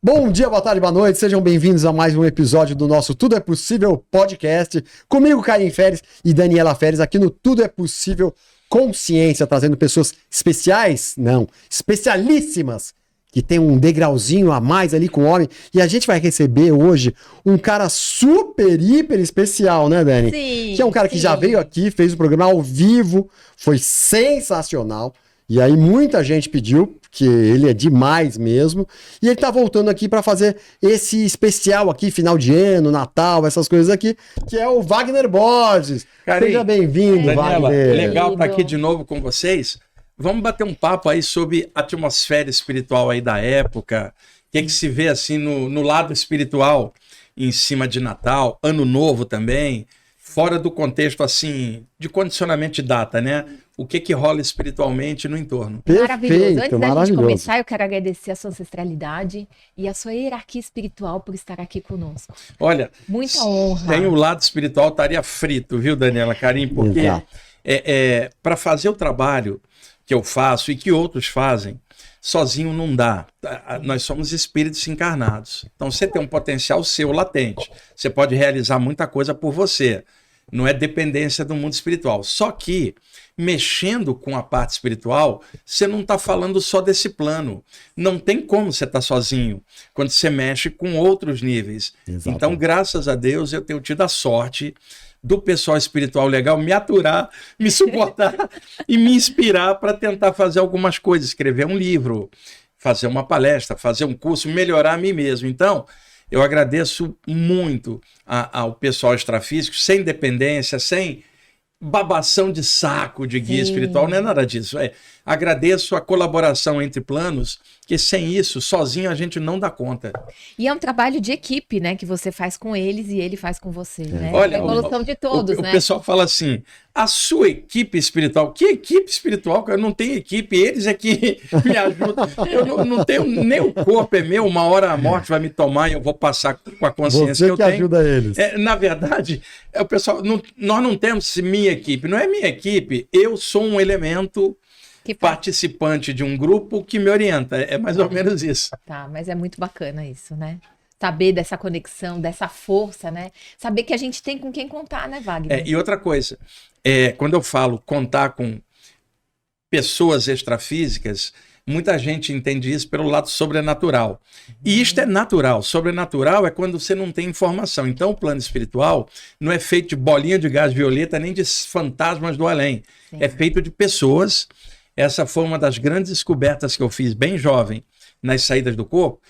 Bom dia, boa tarde, boa noite, sejam bem-vindos a mais um episódio do nosso Tudo é Possível podcast, comigo, Karim Feres e Daniela Feres, aqui no Tudo é Possível Consciência, trazendo pessoas especiais, não, especialíssimas, que tem um degrauzinho a mais ali com o homem, e a gente vai receber hoje um cara super, hiper especial, né, Dani? Sim, que é um cara que já veio aqui, fez o programa ao vivo, foi sensacional, e aí muita gente pediu, que ele é demais mesmo, e ele tá voltando aqui para fazer esse especial aqui, final de ano, Natal, essas coisas aqui, que é o Wagner Borges. Karim, seja bem-vindo, Daniela, Wagner. legal estar aqui de novo com vocês. Vamos bater um papo aí sobre a atmosfera espiritual aí da época, o que se vê assim no lado espiritual em cima de Natal, Ano Novo também, fora do contexto assim de condicionamento de data, né? O que rola espiritualmente no entorno. Maravilhoso. Antes da gente maravilhoso. começar, eu quero agradecer a sua ancestralidade e a sua hierarquia espiritual por estar aqui conosco. Olha, Muita honra. Sem o lado espiritual estaria frito, viu, Daniela, Karim? Porque Exato. para fazer o trabalho que eu faço e que outros fazem, sozinho não dá. Nós somos espíritos encarnados. Então você tem um potencial seu latente. Você pode realizar muita coisa por você. Não é dependência do mundo espiritual. Só que, mexendo com a parte espiritual, você não está falando só desse plano. Não tem como você estar sozinho quando você mexe com outros níveis. Exato. Então, graças a Deus, eu tenho tido a sorte do pessoal espiritual legal me aturar, me suportar e me inspirar para tentar fazer algumas coisas, escrever um livro, fazer uma palestra, fazer um curso, melhorar a mim mesmo. Então, eu agradeço muito ao pessoal extrafísico, sem dependência, sem babação de saco de guia espiritual, não é nada disso. Agradeço a colaboração entre planos, que sem isso, sozinho, a gente não dá conta. E é um trabalho de equipe, né? Que você faz com eles e ele faz com você, né? Olha, a evolução de todos, o né? pessoal fala assim, a sua equipe espiritual, que equipe espiritual? Eu não tenho equipe, eles é que me ajudam. Eu não tenho, nem o corpo é meu, uma hora a morte vai me tomar e eu vou passar com a consciência Você que eu que tenho. ajuda eles. Na verdade, o pessoal, nós não temos minha equipe, não é minha equipe, eu sou um elemento Que faz... participante de um grupo que me orienta, é mais ou menos isso. Tá, mas é muito bacana isso, né? Saber dessa conexão, dessa força, né? Saber que a gente tem com quem contar, né, Wagner? E outra coisa, quando eu falo contar com pessoas extrafísicas, muita gente entende isso pelo lado sobrenatural. E isto é natural. Sobrenatural é quando você não tem informação. Então, o plano espiritual não é feito de bolinha de gás violeta nem de fantasmas do além. Sim. É feito de pessoas. Essa foi uma das grandes descobertas que eu fiz bem jovem nas saídas do corpo.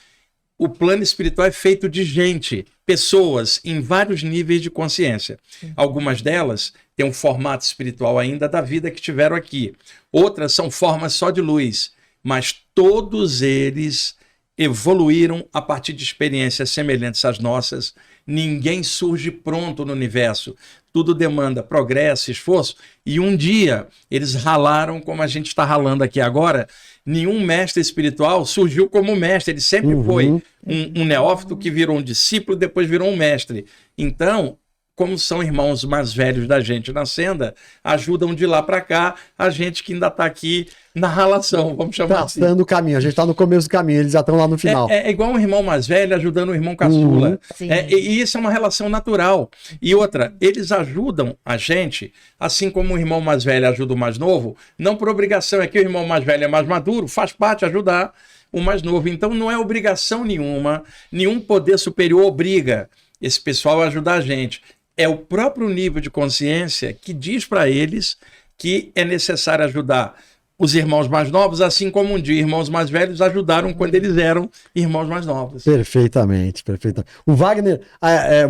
O plano espiritual é feito de gente, pessoas em vários níveis de consciência. Algumas delas têm um formato espiritual ainda da vida que tiveram aqui. Outras são formas só de luz. Mas todos eles evoluíram a partir de experiências semelhantes às nossas. Ninguém surge pronto no universo. Tudo demanda progresso, esforço. E um dia eles ralaram como a gente está ralando aqui agora. Nenhum mestre espiritual surgiu como mestre. Ele sempre foi um neófito que virou um discípulo, depois virou um mestre. Então, como são irmãos mais velhos da gente na senda, ajudam de lá para cá a gente que ainda está aqui na ralação, vamos chamar assim. Traçando o caminho, a gente está no começo do caminho, eles já estão lá no final. É igual um irmão mais velho ajudando o irmão caçula. E isso é uma relação natural. E outra, eles ajudam a gente, assim como o irmão mais velho ajuda o mais novo, não por obrigação, é que o irmão mais velho é mais maduro, faz parte ajudar o mais novo. Então não é obrigação nenhuma, nenhum poder superior obriga esse pessoal a ajudar a gente. É o próprio nível de consciência que diz para eles que é necessário ajudar os irmãos mais novos, assim como um dia irmãos mais velhos ajudaram quando eles eram irmãos mais novos. Perfeitamente, perfeitamente. O Wagner,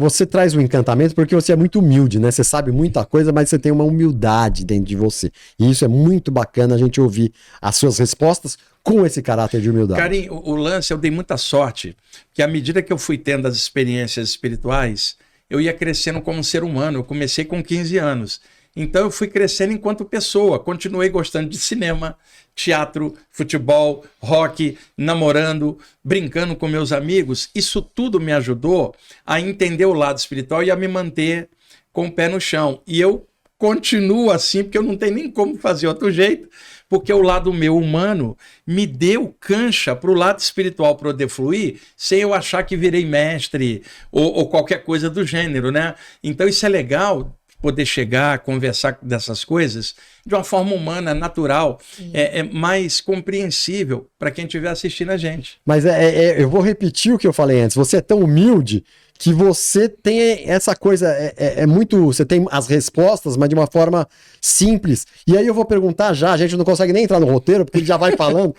você traz o encantamento porque você é muito humilde, né? Você sabe muita coisa, mas você tem uma humildade dentro de você. E isso é muito bacana a gente ouvir as suas respostas com esse caráter de humildade. Karim, o lance, eu dei muita sorte, que à medida que eu fui tendo as experiências espirituais, eu ia crescendo como ser humano. Eu comecei com 15 anos. Então eu fui crescendo enquanto pessoa. Continuei gostando de cinema, teatro, futebol, rock, namorando, brincando com meus amigos. Isso tudo me ajudou a entender o lado espiritual e a me manter com o pé no chão. E eu continuo assim, porque eu não tenho nem como fazer outro jeito, porque o lado meu humano me deu cancha para o lado espiritual poder fluir, sem eu achar que virei mestre ou qualquer coisa do gênero, né? Então isso é legal, poder chegar, conversar dessas coisas de uma forma humana, natural, é mais compreensível para quem estiver assistindo a gente. Mas eu vou repetir o que eu falei antes. Você é tão humilde que você tem essa coisa, muito... Você tem as respostas, mas de uma forma simples. E aí eu vou perguntar já, a gente não consegue nem entrar no roteiro, porque ele já vai falando.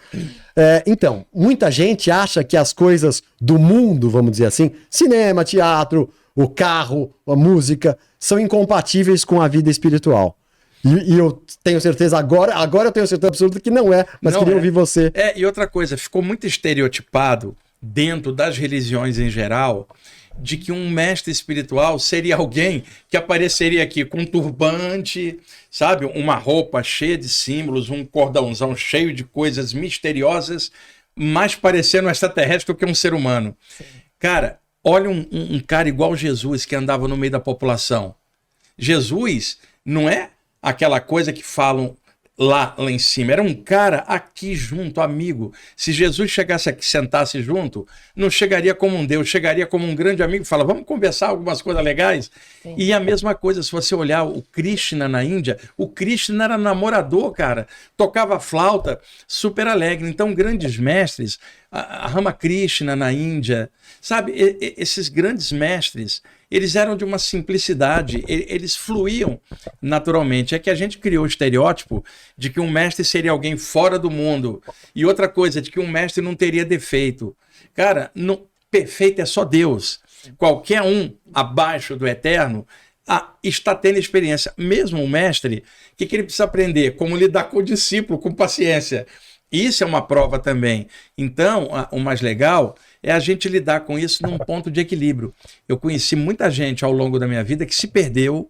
Então, muita gente acha que as coisas do mundo, vamos dizer assim, cinema, teatro, o carro, a música, são incompatíveis com a vida espiritual. E eu tenho certeza, agora eu tenho certeza absoluta que não é, mas queria ouvir você. E outra coisa, ficou muito estereotipado dentro das religiões em geral, de que um mestre espiritual seria alguém que apareceria aqui com um turbante, sabe? Uma roupa cheia de símbolos, um cordãozão cheio de coisas misteriosas, mais parecendo um extraterrestre do que um ser humano. Sim. Cara, olha um cara igual Jesus que andava no meio da população. Jesus não é aquela coisa que falam lá em cima. Era um cara aqui junto, amigo. Se Jesus chegasse aqui, sentasse junto, não chegaria como um Deus, chegaria como um grande amigo, fala, vamos conversar algumas coisas legais? Sim. E a mesma coisa, se você olhar o Krishna na Índia, o Krishna era namorador, cara. Tocava flauta, super alegre. Então, grandes mestres, a Ramakrishna na Índia, sabe? Esses grandes mestres, eles eram de uma simplicidade, eles fluíam naturalmente. É que a gente criou o estereótipo de que um mestre seria alguém fora do mundo. E outra coisa, de que um mestre não teria defeito. Cara, perfeito é só Deus. Qualquer um abaixo do eterno está tendo experiência. Mesmo o mestre, o que ele precisa aprender? Como lidar com o discípulo, com paciência. Isso é uma prova também. Então, o mais legal é a gente lidar com isso num ponto de equilíbrio. Eu conheci muita gente ao longo da minha vida que se perdeu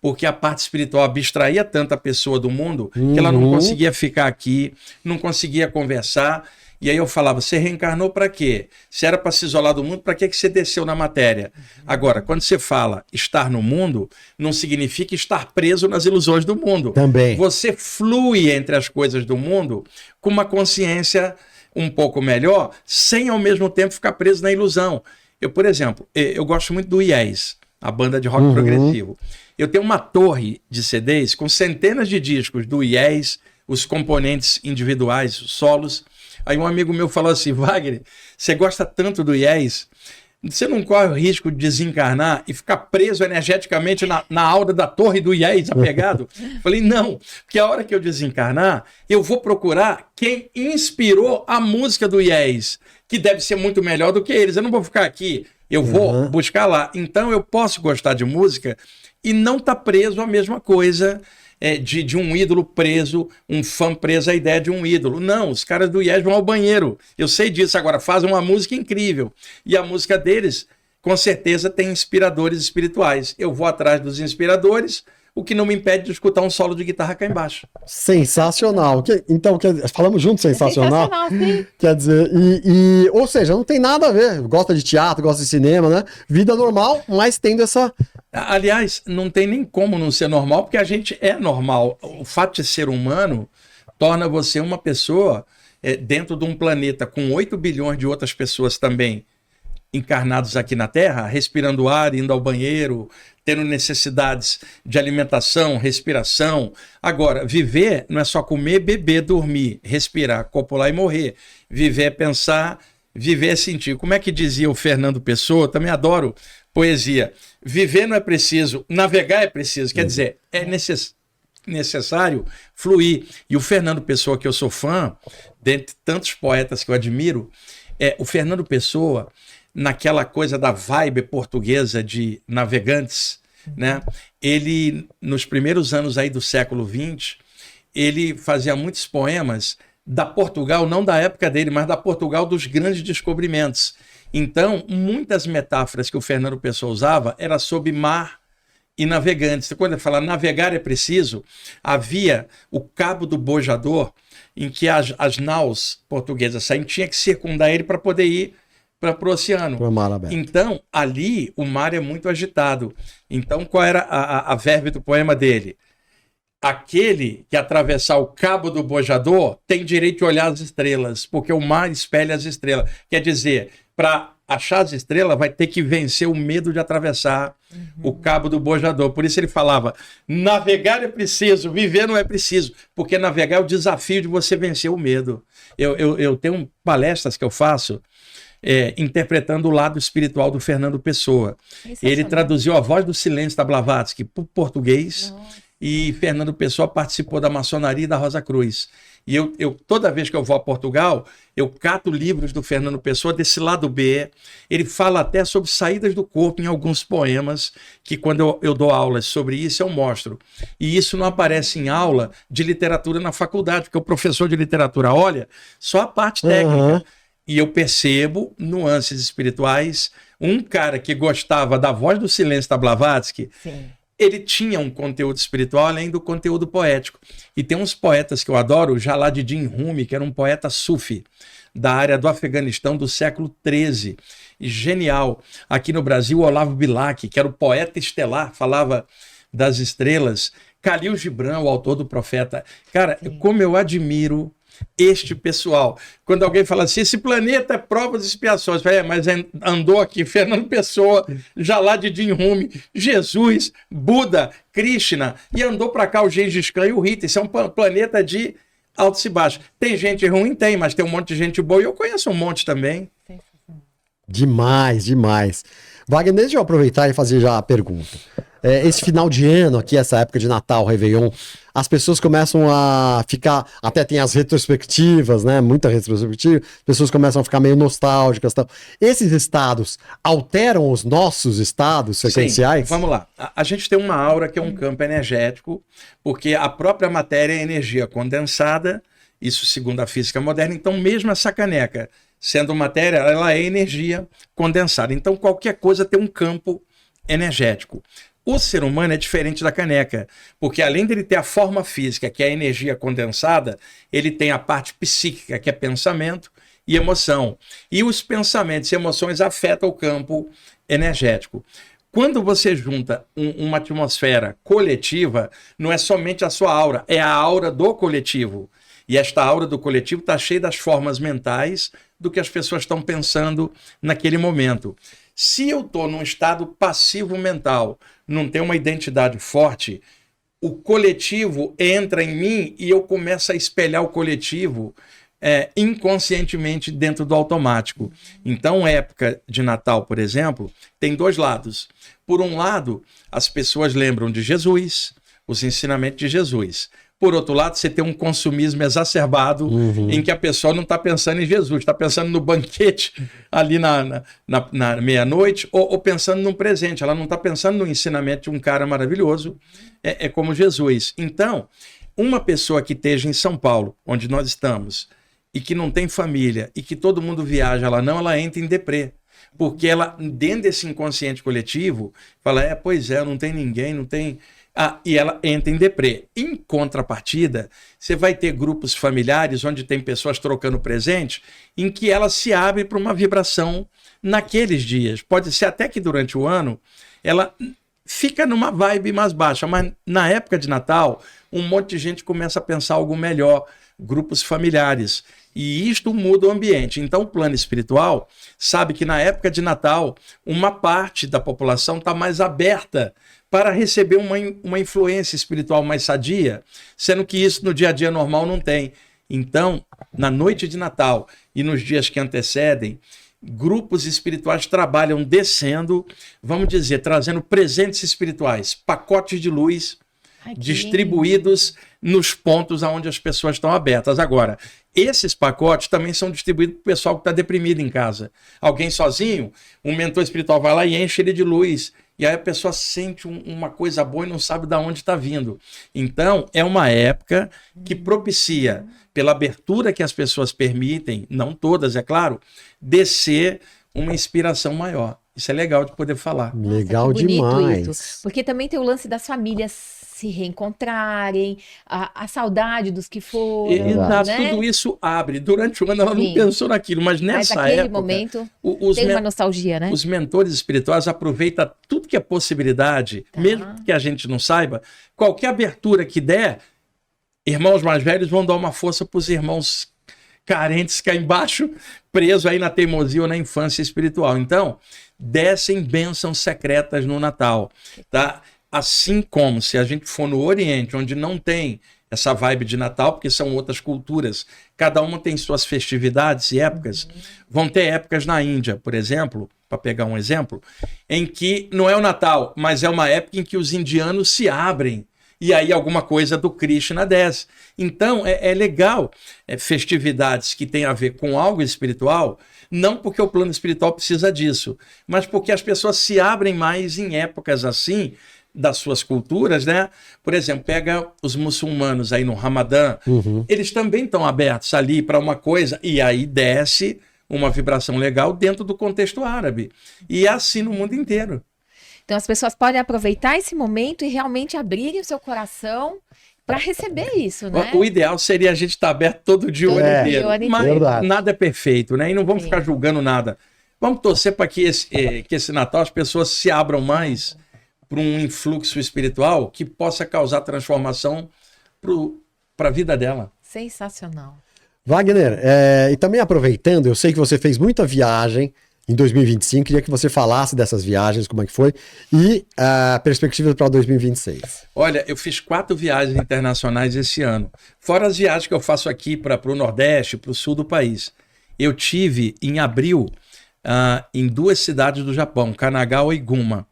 porque a parte espiritual abstraía tanto a pessoa do mundo que ela não conseguia ficar aqui, não conseguia conversar. E aí eu falava, você reencarnou para quê? Se era para se isolar do mundo, para que você desceu na matéria? Agora, quando você fala estar no mundo, não significa estar preso nas ilusões do mundo. Também. Você flui entre as coisas do mundo com uma consciência um pouco melhor, sem ao mesmo tempo ficar preso na ilusão. Eu, por exemplo, eu gosto muito do Yes, a banda de rock progressivo. Eu tenho uma torre de CDs com centenas de discos do Yes, os componentes individuais, os solos. Aí um amigo meu falou assim, Wagner, você gosta tanto do Yes, você não corre o risco de desencarnar e ficar preso energeticamente na aura da torre do Yes, apegado? Falei, não, porque a hora que eu desencarnar, eu vou procurar quem inspirou a música do Yes, que deve ser muito melhor do que eles. Eu não vou ficar aqui, eu vou buscar lá. Então eu posso gostar de música e não estar preso à mesma coisa, de um ídolo preso, um fã preso à ideia de um ídolo. Não, os caras do Yes vão ao banheiro. Eu sei disso. Agora, fazem uma música incrível. E a música deles, com certeza, tem inspiradores espirituais. Eu vou atrás dos inspiradores, o que não me impede de escutar um solo de guitarra cá embaixo. Sensacional. Então, falamos juntos, sensacional? Sim. Quer dizer, ou seja, não tem nada a ver. Gosta de teatro, gosta de cinema, né? Vida normal, mas tendo essa... Aliás, não tem nem como não ser normal, porque a gente é normal. O fato de ser humano torna você uma pessoa dentro de um planeta com 8 bilhões de outras pessoas também encarnados aqui na Terra, respirando ar, indo ao banheiro, tendo necessidades de alimentação, respiração. Agora, viver não é só comer, beber, dormir, respirar, copular e morrer. Viver é pensar, viver é sentir. Como é que dizia o Fernando Pessoa? Eu também adoro poesia. Viver não é preciso, navegar é preciso. Quer dizer, é necessário fluir. E o Fernando Pessoa, que eu sou fã, dentre tantos poetas que eu admiro, o Fernando Pessoa, naquela coisa da vibe portuguesa de navegantes, né? Ele, nos primeiros anos aí do século XX, ele fazia muitos poemas da Portugal, não da época dele, mas da Portugal dos grandes descobrimentos. Então, muitas metáforas que o Fernando Pessoa usava era sobre mar e navegantes. Quando ele fala navegar é preciso, havia o Cabo do Bojador, em que as naus portuguesas saíam, tinha que circundar ele para poder ir para o oceano. Pro mar aberto. Então, ali, o mar é muito agitado. Então, qual era a verve do poema dele? Aquele que atravessar o cabo do bojador tem direito de olhar as estrelas, porque o mar espelha as estrelas. Quer dizer, para achar as estrelas, vai ter que vencer o medo de atravessar o cabo do bojador. Por isso ele falava, navegar é preciso, viver não é preciso, porque navegar é o desafio de você vencer o medo. Eu tenho palestras que eu faço interpretando o lado espiritual do Fernando Pessoa. Ele traduziu A Voz do Silêncio da Blavatsky para o português. Nossa. E Fernando Pessoa participou da maçonaria e da Rosa Cruz. E eu toda vez que eu vou a Portugal, eu cato livros do Fernando Pessoa desse lado B. Ele fala até sobre saídas do corpo em alguns poemas, que quando eu dou aulas sobre isso, eu mostro. E isso não aparece em aula de literatura na faculdade, porque o professor de literatura olha só a parte técnica. E eu percebo nuances espirituais. Um cara que gostava da Voz do Silêncio da Blavatsky, sim, ele tinha um conteúdo espiritual além do conteúdo poético. E tem uns poetas que eu adoro, o Jalaluddin Rumi, que era um poeta sufi da área do Afeganistão do século XIII. E genial. Aqui no Brasil, o Olavo Bilac, que era o poeta estelar, falava das estrelas. Khalil Gibran, o autor do Profeta. Cara, como eu admiro este pessoal. Quando alguém fala assim, esse planeta é prova de expiações, mas andou aqui Fernando Pessoa, Jalaluddin Rumi, Jesus, Buda, Krishna, e andou para cá o Gengis Khan e o Hitler. Isso é um planeta de altos e baixos. Tem gente ruim? Tem, mas tem um monte de gente boa, e eu conheço um monte também. Demais, demais. Wagner, deixa eu aproveitar e fazer já a pergunta. Esse final de ano aqui, essa época de Natal, Réveillon, as pessoas começam a ficar, até tem as retrospectivas, né? Muita retrospectiva, as pessoas começam a ficar meio nostálgicas. Tal. Esses estados alteram os nossos estados sequenciais? Sim, vamos lá. A gente tem uma aura que é um campo energético, porque a própria matéria é energia condensada, isso segundo a física moderna. Então, mesmo essa caneca, sendo matéria, ela é energia condensada. Então, qualquer coisa tem um campo energético. O ser humano é diferente da caneca, porque além dele ter a forma física, que é a energia condensada, ele tem a parte psíquica, que é pensamento e emoção. E os pensamentos e emoções afetam o campo energético. Quando você junta uma atmosfera coletiva, não é somente a sua aura, é a aura do coletivo. E esta aura do coletivo está cheia das formas mentais do que as pessoas estão pensando naquele momento. Se eu estou num estado passivo mental, não tenho uma identidade forte, o coletivo entra em mim e eu começo a espelhar o coletivo inconscientemente dentro do automático. Então, época de Natal, por exemplo, tem dois lados. Por um lado, as pessoas lembram de Jesus, os ensinamentos de Jesus. Por outro lado, você tem um consumismo exacerbado em que a pessoa não está pensando em Jesus, está pensando no banquete ali na meia-noite ou pensando num presente. Ela não está pensando no ensinamento de um cara maravilhoso, como Jesus. Então, uma pessoa que esteja em São Paulo, onde nós estamos, e que não tem família, e que todo mundo viaja, ela entra em deprê. Porque ela, dentro desse inconsciente coletivo, fala, pois é, não tem ninguém, não tem... e ela entra em deprê. Em contrapartida, você vai ter grupos familiares onde tem pessoas trocando presente, em que ela se abre para uma vibração naqueles dias. Pode ser até que durante o ano ela fica numa vibe mais baixa, mas na época de Natal, um monte de gente começa a pensar algo melhor, grupos familiares. E isto muda o ambiente. Então, o plano espiritual sabe que na época de Natal, uma parte da população está mais aberta para receber uma influência espiritual mais sadia, sendo que isso no dia a dia normal não tem. Então, na noite de Natal e nos dias que antecedem, grupos espirituais trabalham descendo, vamos dizer, trazendo presentes espirituais, pacotes de luz, distribuídos nos pontos onde as pessoas estão abertas. Agora, esses pacotes também são distribuídos para o pessoal que está deprimido em casa. Alguém sozinho, um mentor espiritual vai lá e enche ele de luz. E aí a pessoa sente uma coisa boa e não sabe de onde está vindo. Então, é uma época que propicia, pela abertura que as pessoas permitem, não todas, é claro, descer uma inspiração maior. Isso é legal de poder falar. Legal demais. Isso. Porque também tem o lance das famílias se reencontrarem, a saudade dos que foram. Exato, né? tudo isso abre. Durante o ano ela não Sim. pensou naquilo, mas Mas nessa naquele época, momento os, tem men- uma nostalgia, né? os mentores espirituais aproveitam tudo que é possibilidade, Tá. mesmo que a gente não saiba, qualquer abertura que der, irmãos mais velhos vão dar uma força para os irmãos carentes cá embaixo, presos aí na teimosia ou na infância espiritual. Então, descem bênçãos secretas no Natal, tá? Assim como se a gente for no Oriente, onde não tem essa vibe de Natal, porque são outras culturas, cada uma tem suas festividades e épocas. Vão ter épocas na Índia, por exemplo, para pegar um exemplo, em que não é o Natal, mas é uma época em que os indianos se abrem e aí alguma coisa do Krishna desce. Então, é legal festividades que têm a ver com algo espiritual, não porque o plano espiritual precisa disso, mas porque as pessoas se abrem mais em épocas assim, das suas culturas, né? Por exemplo, pega os muçulmanos aí no Ramadã, eles também estão abertos ali para uma coisa, e aí desce uma vibração legal dentro do contexto árabe. E é assim no mundo inteiro. Então as pessoas podem aproveitar esse momento e realmente abrirem o seu coração para receber isso, né? O ideal seria a gente estar aberto todo dia o Todo ano dia, inteiro. o ano Mas inteiro. nada é perfeito, né? E não vamos Sim. ficar julgando nada. Vamos torcer para que esse Natal as pessoas se abram mais para um influxo espiritual que possa causar transformação para a vida dela. Sensacional. Wagner, e também aproveitando, eu sei que você fez muita viagem em 2025, queria que você falasse dessas viagens, como é que foi, e a perspectiva para 2026. Olha, eu fiz 4 viagens internacionais esse ano, fora as viagens que eu faço aqui para o Nordeste, para o Sul do país. Eu tive em abril em 2 cidades do Japão, Kanagawa e Guma.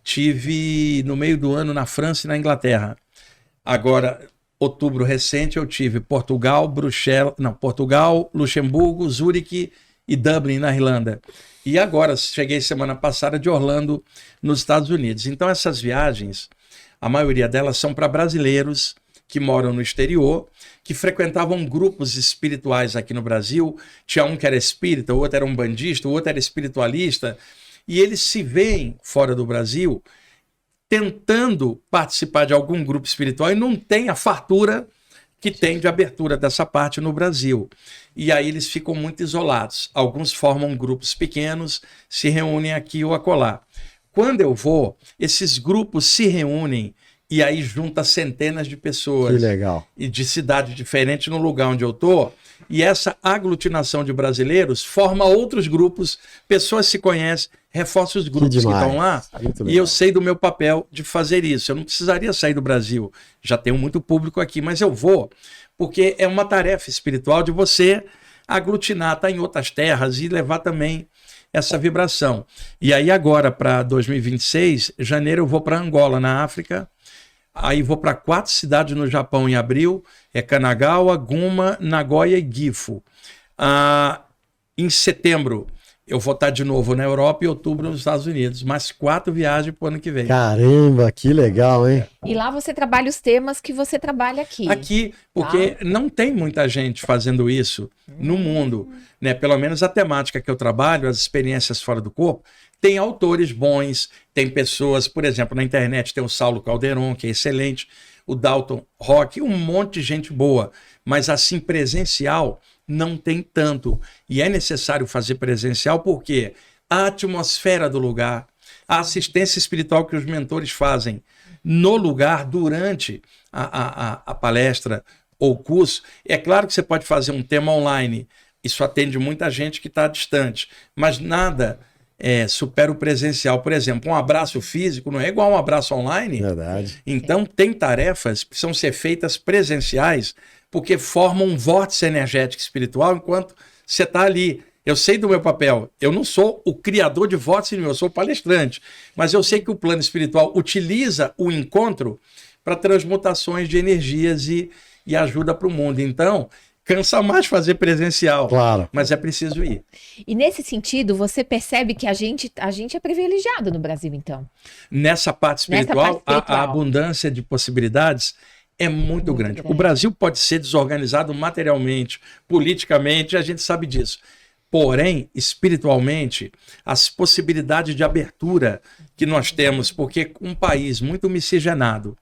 Tive no meio do ano na França e na Inglaterra. Agora, outubro recente, eu tive Portugal, Luxemburgo, Zurique e Dublin, na Irlanda. E agora, cheguei semana passada de Orlando, nos Estados Unidos. Então, essas viagens, a maioria delas são para brasileiros que moram no exterior, que frequentavam grupos espirituais aqui no Brasil. Tinha um que era espírita, o outro era um bandista, o outro era espiritualista. E eles se veem fora do Brasil tentando participar de algum grupo espiritual e não tem a fartura que tem de abertura dessa parte no Brasil. E aí eles ficam muito isolados. Alguns formam grupos pequenos, se reúnem aqui ou acolá. Quando eu vou, esses grupos se reúnem e aí junta centenas de pessoas. Que legal. E de cidades diferentes no lugar onde eu estou. E essa aglutinação de brasileiros forma outros grupos, pessoas se conhecem, reforça os grupos que estão lá. E eu sei do meu papel de fazer isso. Eu não precisaria sair do Brasil, já tenho muito público aqui, mas eu vou, porque é uma tarefa espiritual de você aglutinar, estar em outras terras e levar também essa vibração. E aí agora, para 2026, janeiro eu vou para Angola, na África. Aí vou para 4 cidades no Japão em abril, Kanagawa, Guma, Nagoya e Gifu. Em setembro eu vou estar de novo na Europa e outubro nos Estados Unidos. Mais 4 viagens para o ano que vem. Caramba, que legal, hein? E lá você trabalha os temas que você trabalha aqui. Aqui, porque não tem muita gente fazendo isso no mundo, né? Pelo menos a temática que eu trabalho, as experiências fora do corpo, tem autores bons, tem pessoas, por exemplo, na internet tem o Saulo Calderon, que é excelente, o Dalton Rock, um monte de gente boa, mas assim presencial não tem tanto. E é necessário fazer presencial porque a atmosfera do lugar, a assistência espiritual que os mentores fazem no lugar durante a palestra ou curso, é claro que você pode fazer um tema online, isso atende muita gente que está distante, mas nada supera o presencial. Por exemplo, um abraço físico não é igual a um abraço online. Verdade. Então, tem tarefas que precisam ser feitas presenciais, porque formam um vórtice energético espiritual enquanto você está ali. Eu sei do meu papel. Eu não sou o criador de vórtice, eu sou o palestrante. Mas eu sei que o plano espiritual utiliza o encontro para transmutações de energias e ajuda para o mundo. Então, cansa mais fazer presencial, Claro. mas é preciso ir. E nesse sentido, você percebe que a gente é privilegiado no Brasil, então. Nessa parte espiritual, parte espiritual. A abundância de possibilidades é muito grande. O Brasil pode ser desorganizado materialmente, politicamente, a gente sabe disso. Porém, espiritualmente, as possibilidades de abertura que nós temos, porque um país muito miscigenado,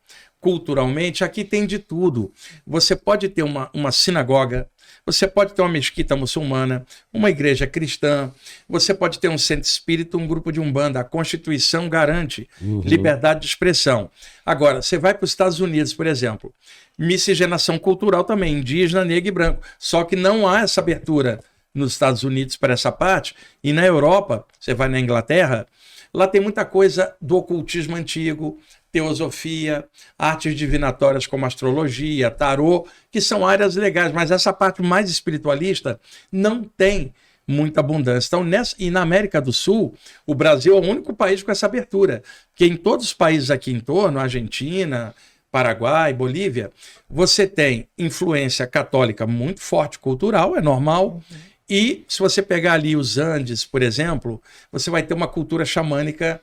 culturalmente, aqui tem de tudo. Você pode ter uma sinagoga, você pode ter uma mesquita muçulmana, uma igreja cristã, você pode ter um centro espírita, um grupo de umbanda. A Constituição garante liberdade de expressão. Agora, você vai para os Estados Unidos, por exemplo, miscigenação cultural também, indígena, negro e branco. Só que não há essa abertura nos Estados Unidos para essa parte. E na Europa, você vai na Inglaterra, lá tem muita coisa do ocultismo antigo, teosofia, artes divinatórias como astrologia, tarô, que são áreas legais, mas essa parte mais espiritualista não tem muita abundância. Então, e na América do Sul, o Brasil é o único país com essa abertura, porque em todos os países aqui em torno, Argentina, Paraguai, Bolívia, você tem influência católica muito forte, cultural, é normal. E se você pegar ali os Andes, por exemplo, você vai ter uma cultura xamânica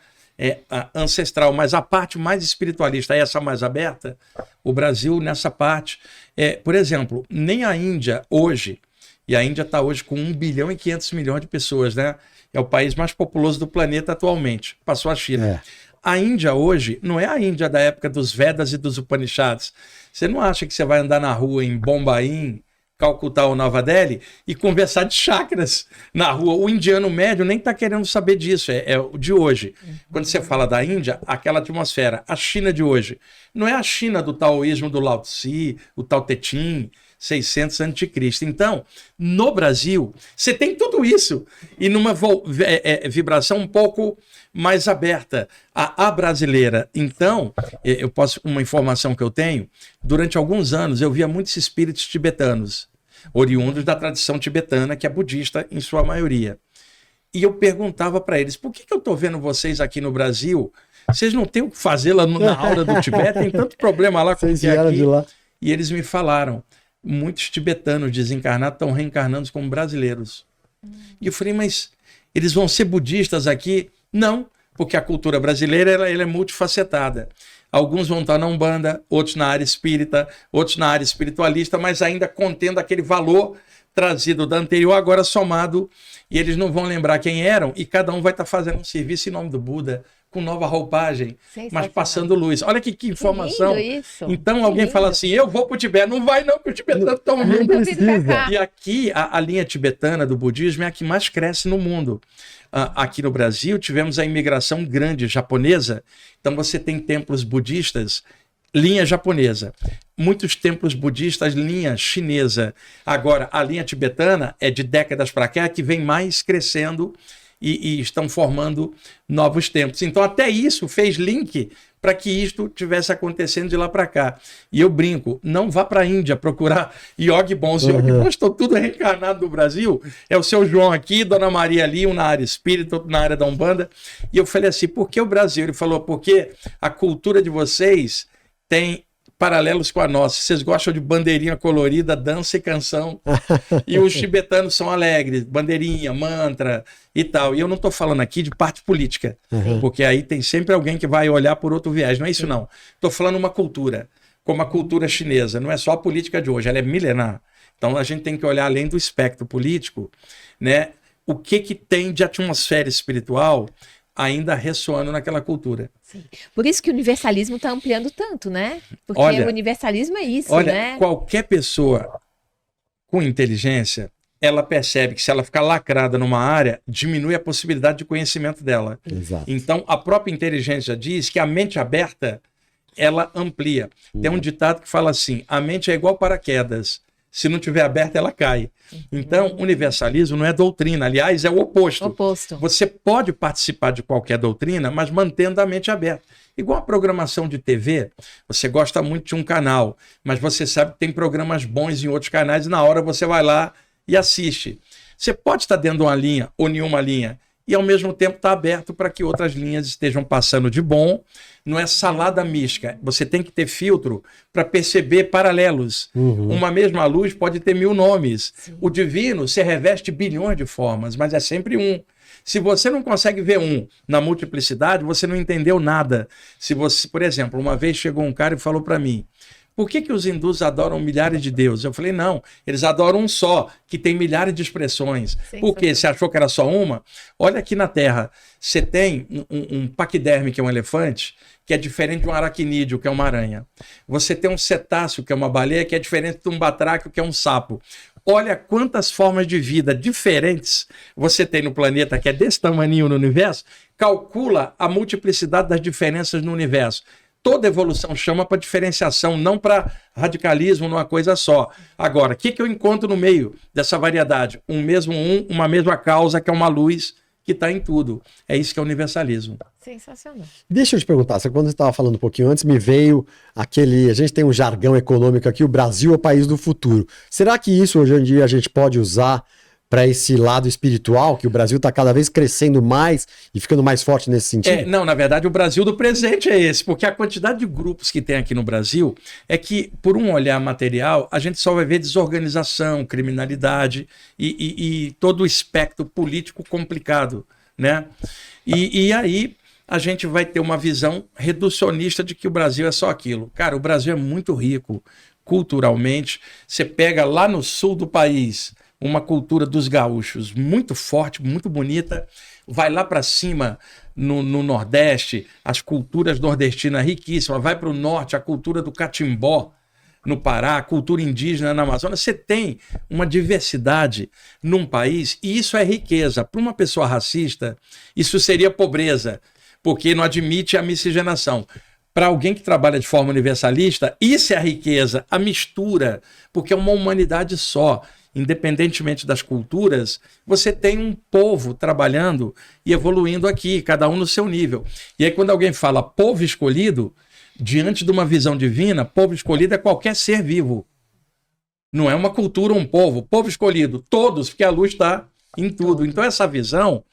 ancestral, mas a parte mais espiritualista, essa mais aberta, o Brasil nessa parte, por exemplo, nem a Índia hoje, e a Índia está hoje com 1 bilhão e 500 milhões de pessoas, né? É o país mais populoso do planeta atualmente, passou a China. A Índia hoje não é a Índia da época dos Vedas e dos Upanishads. Você não acha que você vai andar na rua em Bombaim, Calcutá ou Nova Delhi e conversar de chakras na rua. O indiano médio nem está querendo saber disso, é o de hoje. Quando você fala da Índia, aquela atmosfera, a China de hoje, não é a China do taoísmo do Lao Tse, o Tao Te Ching, 600 a.C. Então, no Brasil, você tem tudo isso e numa vibração um pouco mais aberta, a brasileira. Então, uma informação que eu tenho, durante alguns anos eu via muitos espíritos tibetanos, oriundos da tradição tibetana, que é budista em sua maioria. E eu perguntava para eles, por que eu estou vendo vocês aqui no Brasil? Vocês não têm o que fazer lá na aura do Tibete? Tem tanto problema lá com o que é aqui. De lá. E eles me falaram, muitos tibetanos desencarnados estão reencarnando como brasileiros. E eu falei, mas eles vão ser budistas aqui? Não, porque a cultura brasileira ela é multifacetada. Alguns vão estar na Umbanda, outros na área espírita, outros na área espiritualista, mas ainda contendo aquele valor trazido da anterior, agora somado, e eles não vão lembrar quem eram, e cada um vai estar fazendo um serviço em nome do Buda, com nova roupagem, mas passando luz. Olha que informação. Então alguém fala assim, eu vou para o Tibete. Não vai não, porque o tibetano estão vindo. E aqui a linha tibetana do budismo é a que mais cresce no mundo. Aqui no Brasil tivemos a imigração grande japonesa, então você tem templos budistas, linha japonesa, muitos templos budistas, linha chinesa. Agora, a linha tibetana é de décadas para cá, que vem mais crescendo e estão formando novos templos. Então até isso fez link para que isto tivesse acontecendo de lá para cá. E eu brinco, não vá para a Índia procurar yogi bons. Yogi bons estão tudo reencarnados no Brasil. É o seu João aqui, Dona Maria ali, um na área espírita, outro na área da Umbanda. E eu falei assim, por que o Brasil? Ele falou, porque a cultura de vocês tem paralelos com a nossa. Vocês gostam de bandeirinha colorida, dança e canção. E os tibetanos são alegres, bandeirinha, mantra e tal. E eu não estou falando aqui de parte política, porque aí tem sempre alguém que vai olhar por outro viés. Não é isso, não. Estou falando uma cultura, como a cultura chinesa. Não é só a política de hoje, ela é milenar. Então a gente tem que olhar além do espectro político, né? O que tem de atmosfera espiritual ainda ressoando naquela cultura. Sim. Por isso que o universalismo está ampliando tanto, né? Porque o universalismo é isso, né? Qualquer pessoa com inteligência, ela percebe que se ela ficar lacrada numa área, diminui a possibilidade de conhecimento dela. Exato. Então, a própria inteligência diz que a mente aberta, ela amplia. Tem um ditado que fala assim, a mente é igual paraquedas. Se não tiver aberta, ela cai. Então, universalismo não é doutrina. Aliás, é o oposto. Você pode participar de qualquer doutrina, mas mantendo a mente aberta. Igual a programação de TV, você gosta muito de um canal, mas você sabe que tem programas bons em outros canais e na hora você vai lá e assiste. Você pode estar dentro de uma linha ou nenhuma linha e, ao mesmo tempo, estar aberto para que outras linhas estejam passando de bom. Não é salada mística. Você tem que ter filtro para perceber paralelos. Uma mesma luz pode ter 1000 nomes. Sim. O divino se reveste bilhões de formas, mas é sempre um. Se você não consegue ver um na multiplicidade, você não entendeu nada. Se você, por exemplo, uma vez chegou um cara e falou para mim, por que os hindus adoram milhares de deuses? Eu falei, não, eles adoram um só, que tem milhares de expressões. Por quê? Você achou que era só uma? Olha aqui na Terra, você tem um paquiderme, que é um elefante, que é diferente de um aracnídeo, que é uma aranha. Você tem um cetáceo, que é uma baleia, que é diferente de um batráquio, que é um sapo. Olha quantas formas de vida diferentes você tem no planeta, que é desse tamanho no universo. Calcula a multiplicidade das diferenças no universo. Toda evolução chama para diferenciação, não para radicalismo numa coisa só. Agora, o que eu encontro no meio dessa variedade? Uma mesma causa, que é uma luz que está em tudo. É isso que é universalismo. Sensacional. Deixa eu te perguntar, quando você estava falando um pouquinho antes, me veio a gente tem um jargão econômico aqui, o Brasil é o país do futuro. Será que isso hoje em dia a gente pode usar para esse lado espiritual, que o Brasil está cada vez crescendo mais e ficando mais forte nesse sentido? Não, na verdade, o Brasil do presente é esse, porque a quantidade de grupos que tem aqui no Brasil é que, por um olhar material, a gente só vai ver desorganização, criminalidade e todo o espectro político complicado, né? E aí a gente vai ter uma visão reducionista de que o Brasil é só aquilo. Cara, o Brasil é muito rico culturalmente. Você pega lá no sul do país uma cultura dos gaúchos muito forte, muito bonita. Vai lá para cima, no Nordeste, as culturas nordestinas riquíssimas. Vai para o Norte, a cultura do catimbó, no Pará, a cultura indígena na Amazônia. Você tem uma diversidade num país, e isso é riqueza. Para uma pessoa racista, isso seria pobreza, porque não admite a miscigenação. Para alguém que trabalha de forma universalista, isso é a riqueza, a mistura, porque é uma humanidade só. Independentemente das culturas, você tem um povo trabalhando e evoluindo aqui, cada um no seu nível. E aí, quando alguém fala povo escolhido, diante de uma visão divina, povo escolhido é qualquer ser vivo. Não é uma cultura, um povo. Povo escolhido, todos, porque a luz está em tudo. Então, essa visão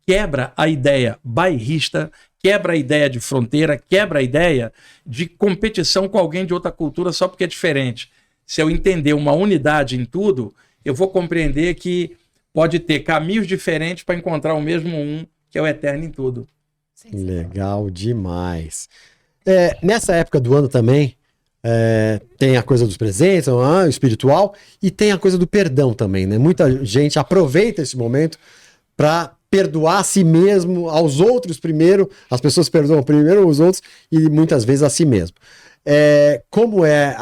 quebra a ideia bairrista, quebra a ideia de fronteira, quebra a ideia de competição com alguém de outra cultura só porque é diferente. Se eu entender uma unidade em tudo, eu vou compreender que pode ter caminhos diferentes para encontrar o mesmo um, que é o eterno em tudo. Legal demais. Nessa época do ano também, tem a coisa dos presentes, o espiritual, e tem a coisa do perdão também, né? Muita gente aproveita esse momento para perdoar a si mesmo, aos outros primeiro, as pessoas perdoam primeiro os outros e muitas vezes a si mesmo. Como é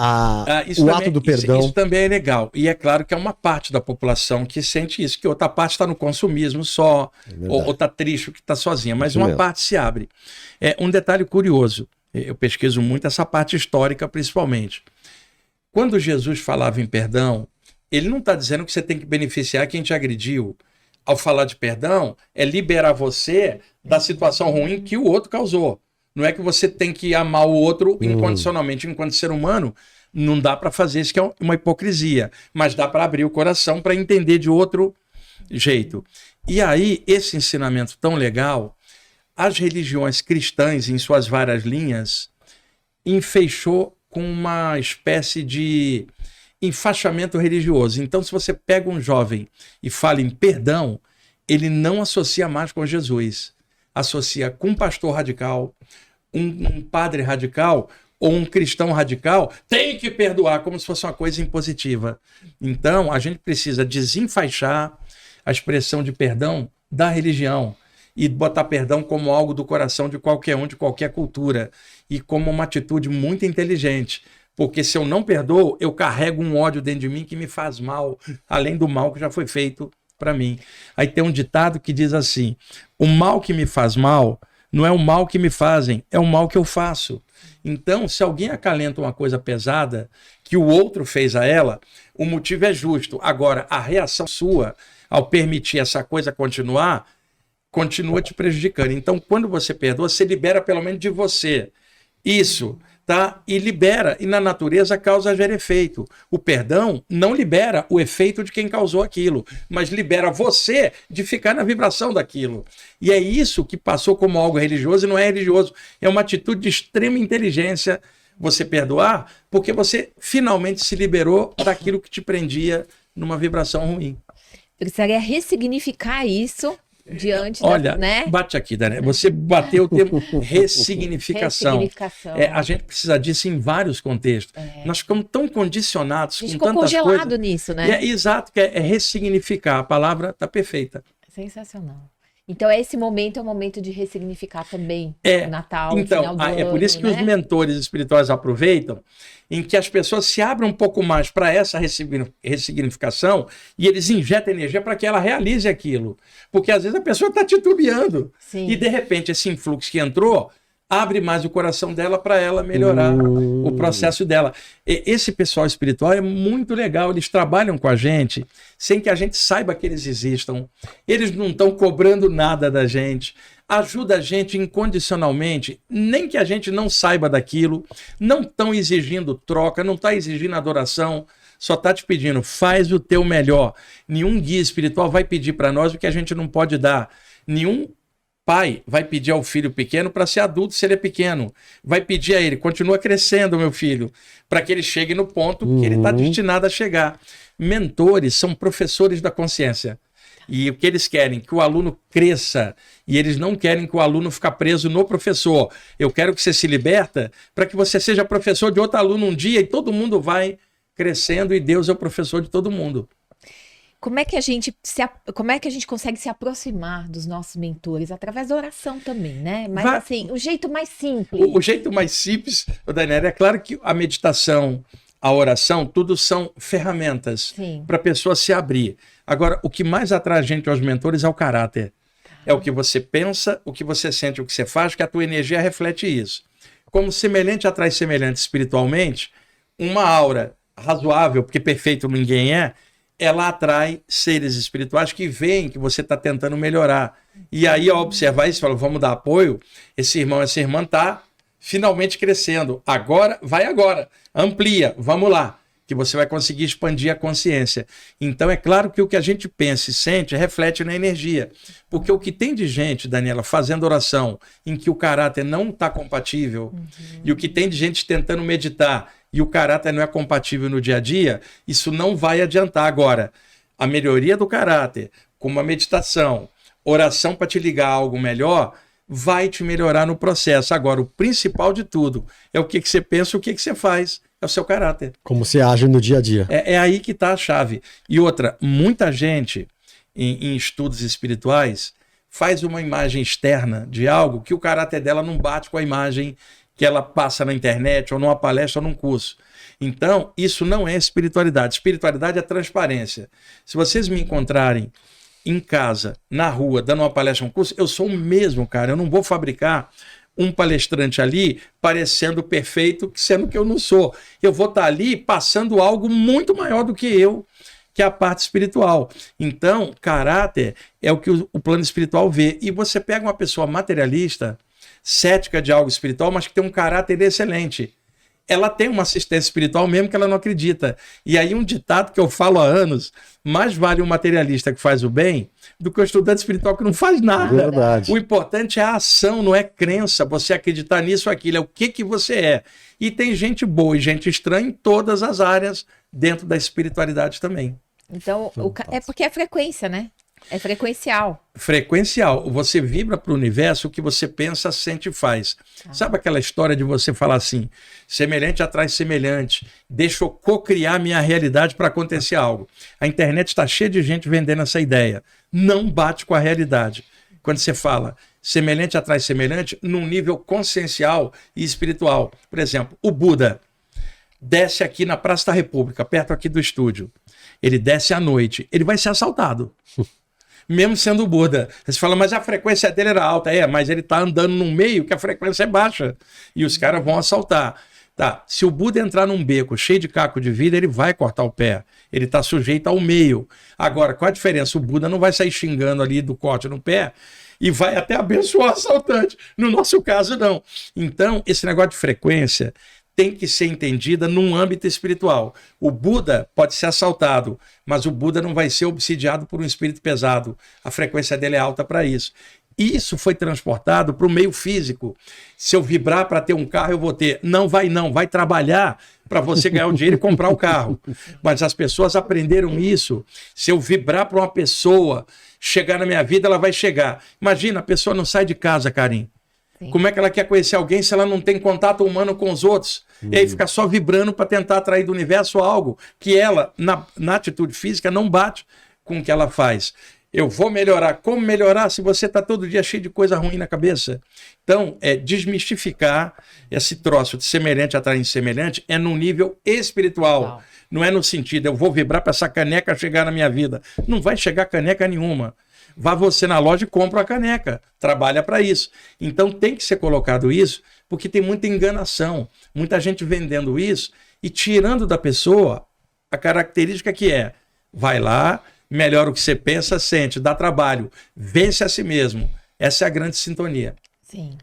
o ato do perdão? Isso também é legal. E é claro que é uma parte da população que sente isso, que outra parte está no consumismo só, ou está triste, que está sozinha, mas uma parte se abre. Um detalhe curioso, eu pesquiso muito essa parte histórica principalmente. Quando Jesus falava em perdão, ele não está dizendo que você tem que beneficiar quem te agrediu. Ao falar de perdão, é liberar você da situação ruim que o outro causou. Não é que você tem que amar o outro incondicionalmente. Enquanto ser humano, não dá para fazer isso, que é uma hipocrisia. Mas dá para abrir o coração para entender de outro jeito. E aí, esse ensinamento tão legal, as religiões cristãs, em suas várias linhas, enfeixou com uma espécie de enfaixamento religioso. Então, se você pega um jovem e fala em perdão, ele não associa mais com Jesus. Associa com um pastor radical, um padre radical ou um cristão radical, tem que perdoar, como se fosse uma coisa impositiva. Então, a gente precisa desenfaixar a expressão de perdão da religião e botar perdão como algo do coração de qualquer um, de qualquer cultura, e como uma atitude muito inteligente. Porque se eu não perdoo, eu carrego um ódio dentro de mim que me faz mal, além do mal que já foi feito para mim. Aí tem um ditado que diz assim: o mal que me faz mal não é o mal que me fazem, é o mal que eu faço. Então, se alguém acalenta uma coisa pesada que o outro fez a ela, o motivo é justo. Agora, a reação sua, ao permitir essa coisa continuar, continua te prejudicando. Então, quando você perdoa, você libera pelo menos de você. Isso, tá? E libera. E na natureza, a causa gera efeito. O perdão não libera o efeito de quem causou aquilo, mas libera você de ficar na vibração daquilo. E é isso que passou como algo religioso e não é religioso. É uma atitude de extrema inteligência você perdoar, porque você finalmente se liberou daquilo que te prendia numa vibração ruim. Precisaria ressignificar isso diante Olha, né? Bate aqui, Daniel. Você bateu o termo ressignificação. A gente precisa disso em vários contextos. Nós ficamos tão condicionados com tantas coisas. A gente ficou congelado nisso, né? Exato, que é ressignificar. A palavra está perfeita. Sensacional. Então, esse momento é um momento de ressignificar também o Natal, então, o final do ano, por isso que os mentores espirituais aproveitam, em que as pessoas se abrem um pouco mais para essa ressignificação e eles injetam energia para que ela realize aquilo. Porque às vezes a pessoa está titubeando. Sim. E de repente esse influxo que entrou abre mais o coração dela para ela melhorar o processo dela. Esse pessoal espiritual é muito legal, eles trabalham com a gente sem que a gente saiba que eles existam. Eles não estão cobrando nada da gente, ajuda a gente incondicionalmente, nem que a gente não saiba daquilo, não estão exigindo troca, não está exigindo adoração, só está te pedindo, faz o teu melhor. Nenhum guia espiritual vai pedir para nós o que a gente não pode dar. Nenhum pai vai pedir ao filho pequeno para ser adulto se ele é pequeno. Vai pedir a ele, continua crescendo, meu filho, para que ele chegue no ponto que ele está destinado a chegar. Mentores são professores da consciência. E o que eles querem? Que o aluno cresça. E eles não querem que o aluno fique preso no professor. Eu quero que você se liberta para que você seja professor de outro aluno um dia e todo mundo vai crescendo e Deus é o professor de todo mundo. Como é que a gente consegue se aproximar dos nossos mentores? Através da oração também, né? Mas assim, o jeito mais simples. O jeito mais simples, Daniela, é claro que a meditação, a oração, tudo são ferramentas para a pessoa se abrir. Agora, o que mais atrai a gente aos mentores é o caráter. É o que você pensa, o que você sente, o que você faz, que a tua energia reflete isso. Como semelhante atrai semelhante espiritualmente, uma aura razoável, porque perfeito ninguém é, ela atrai seres espirituais que veem que você está tentando melhorar. E aí, ao observar isso, fala, vamos dar apoio, esse irmão, essa irmã está finalmente crescendo. Agora, amplia, vamos lá, que você vai conseguir expandir a consciência. Então, é claro que o que a gente pensa e sente reflete na energia. Porque o que tem de gente, Daniela, fazendo oração em que o caráter não está compatível, e o que tem de gente tentando meditar e o caráter não é compatível no dia a dia, isso não vai adiantar. Agora, a melhoria do caráter, como a meditação, oração para te ligar a algo melhor, vai te melhorar no processo. Agora, o principal de tudo é o que você pensa, o que você faz, é o seu caráter. Como você age no dia a dia. É aí que está a chave. E outra, muita gente em estudos espirituais faz uma imagem externa de algo que o caráter dela não bate com a imagem que ela passa na internet, ou numa palestra, ou num curso. Então, isso não é espiritualidade. Espiritualidade é transparência. Se vocês me encontrarem em casa, na rua, dando uma palestra, um curso, eu sou o mesmo, cara. Eu não vou fabricar um palestrante ali parecendo perfeito, sendo que eu não sou. Eu vou estar ali passando algo muito maior do que eu, que é a parte espiritual. Então, caráter é o que o plano espiritual vê. E você pega uma pessoa materialista, cética de algo espiritual, mas que tem um caráter excelente. Ela tem uma assistência espiritual mesmo que ela não acredita. E aí um ditado que eu falo há anos, mais vale um materialista que faz o bem do que o estudante espiritual que não faz nada. Verdade. O importante é a ação, não é crença, você acreditar nisso ou aquilo, é o que você é. E tem gente boa e gente estranha em todas as áreas dentro da espiritualidade também. Então, é porque é frequência, né? É frequencial. Frequencial. Você vibra para o universo o que você pensa, sente e faz. Sabe aquela história de você falar assim, semelhante atrai semelhante, deixa eu co-criar minha realidade para acontecer algo. A internet está cheia de gente vendendo essa ideia. Não bate com a realidade. Quando você fala semelhante atrai semelhante, num nível consciencial e espiritual. Por exemplo, o Buda desce aqui na Praça da República, perto aqui do estúdio. Ele desce à noite. Ele vai ser assaltado. Mesmo sendo o Buda. Você fala, mas a frequência dele era alta. Mas ele está andando num meio que a frequência é baixa. E os caras vão assaltar. Tá. Se o Buda entrar num beco cheio de caco de vidro, ele vai cortar o pé. Ele está sujeito ao meio. Agora, qual a diferença? O Buda não vai sair xingando ali do corte no pé e vai até abençoar o assaltante. No nosso caso, não. Então, esse negócio de frequência tem que ser entendida num âmbito espiritual. O Buda pode ser assaltado, mas o Buda não vai ser obsidiado por um espírito pesado. A frequência dele é alta para isso. Isso foi transportado para o meio físico. Se eu vibrar para ter um carro, eu vou ter. Não, vai trabalhar para você ganhar o dinheiro e comprar o carro. Mas as pessoas aprenderam isso. Se eu vibrar para uma pessoa chegar na minha vida, ela vai chegar. Imagina, a pessoa não sai de casa, Karim. Sim. Como é que ela quer conhecer alguém se ela não tem contato humano com os outros? E aí fica só vibrando para tentar atrair do universo algo que ela, na atitude física, não bate com o que ela faz. Eu vou melhorar. Como melhorar se você está todo dia cheio de coisa ruim na cabeça? Então, desmistificar esse troço de semelhante atraindo semelhante é no nível espiritual. Uau. Não é no sentido, eu vou vibrar para essa caneca chegar na minha vida. Não vai chegar caneca nenhuma. Vá você na loja e compra a caneca. Trabalha para isso. Então tem que ser colocado isso, porque tem muita enganação. Muita gente vendendo isso e tirando da pessoa a característica que é: vai lá, melhora o que você pensa, sente, dá trabalho, vence a si mesmo. Essa é a grande sintonia. Sim.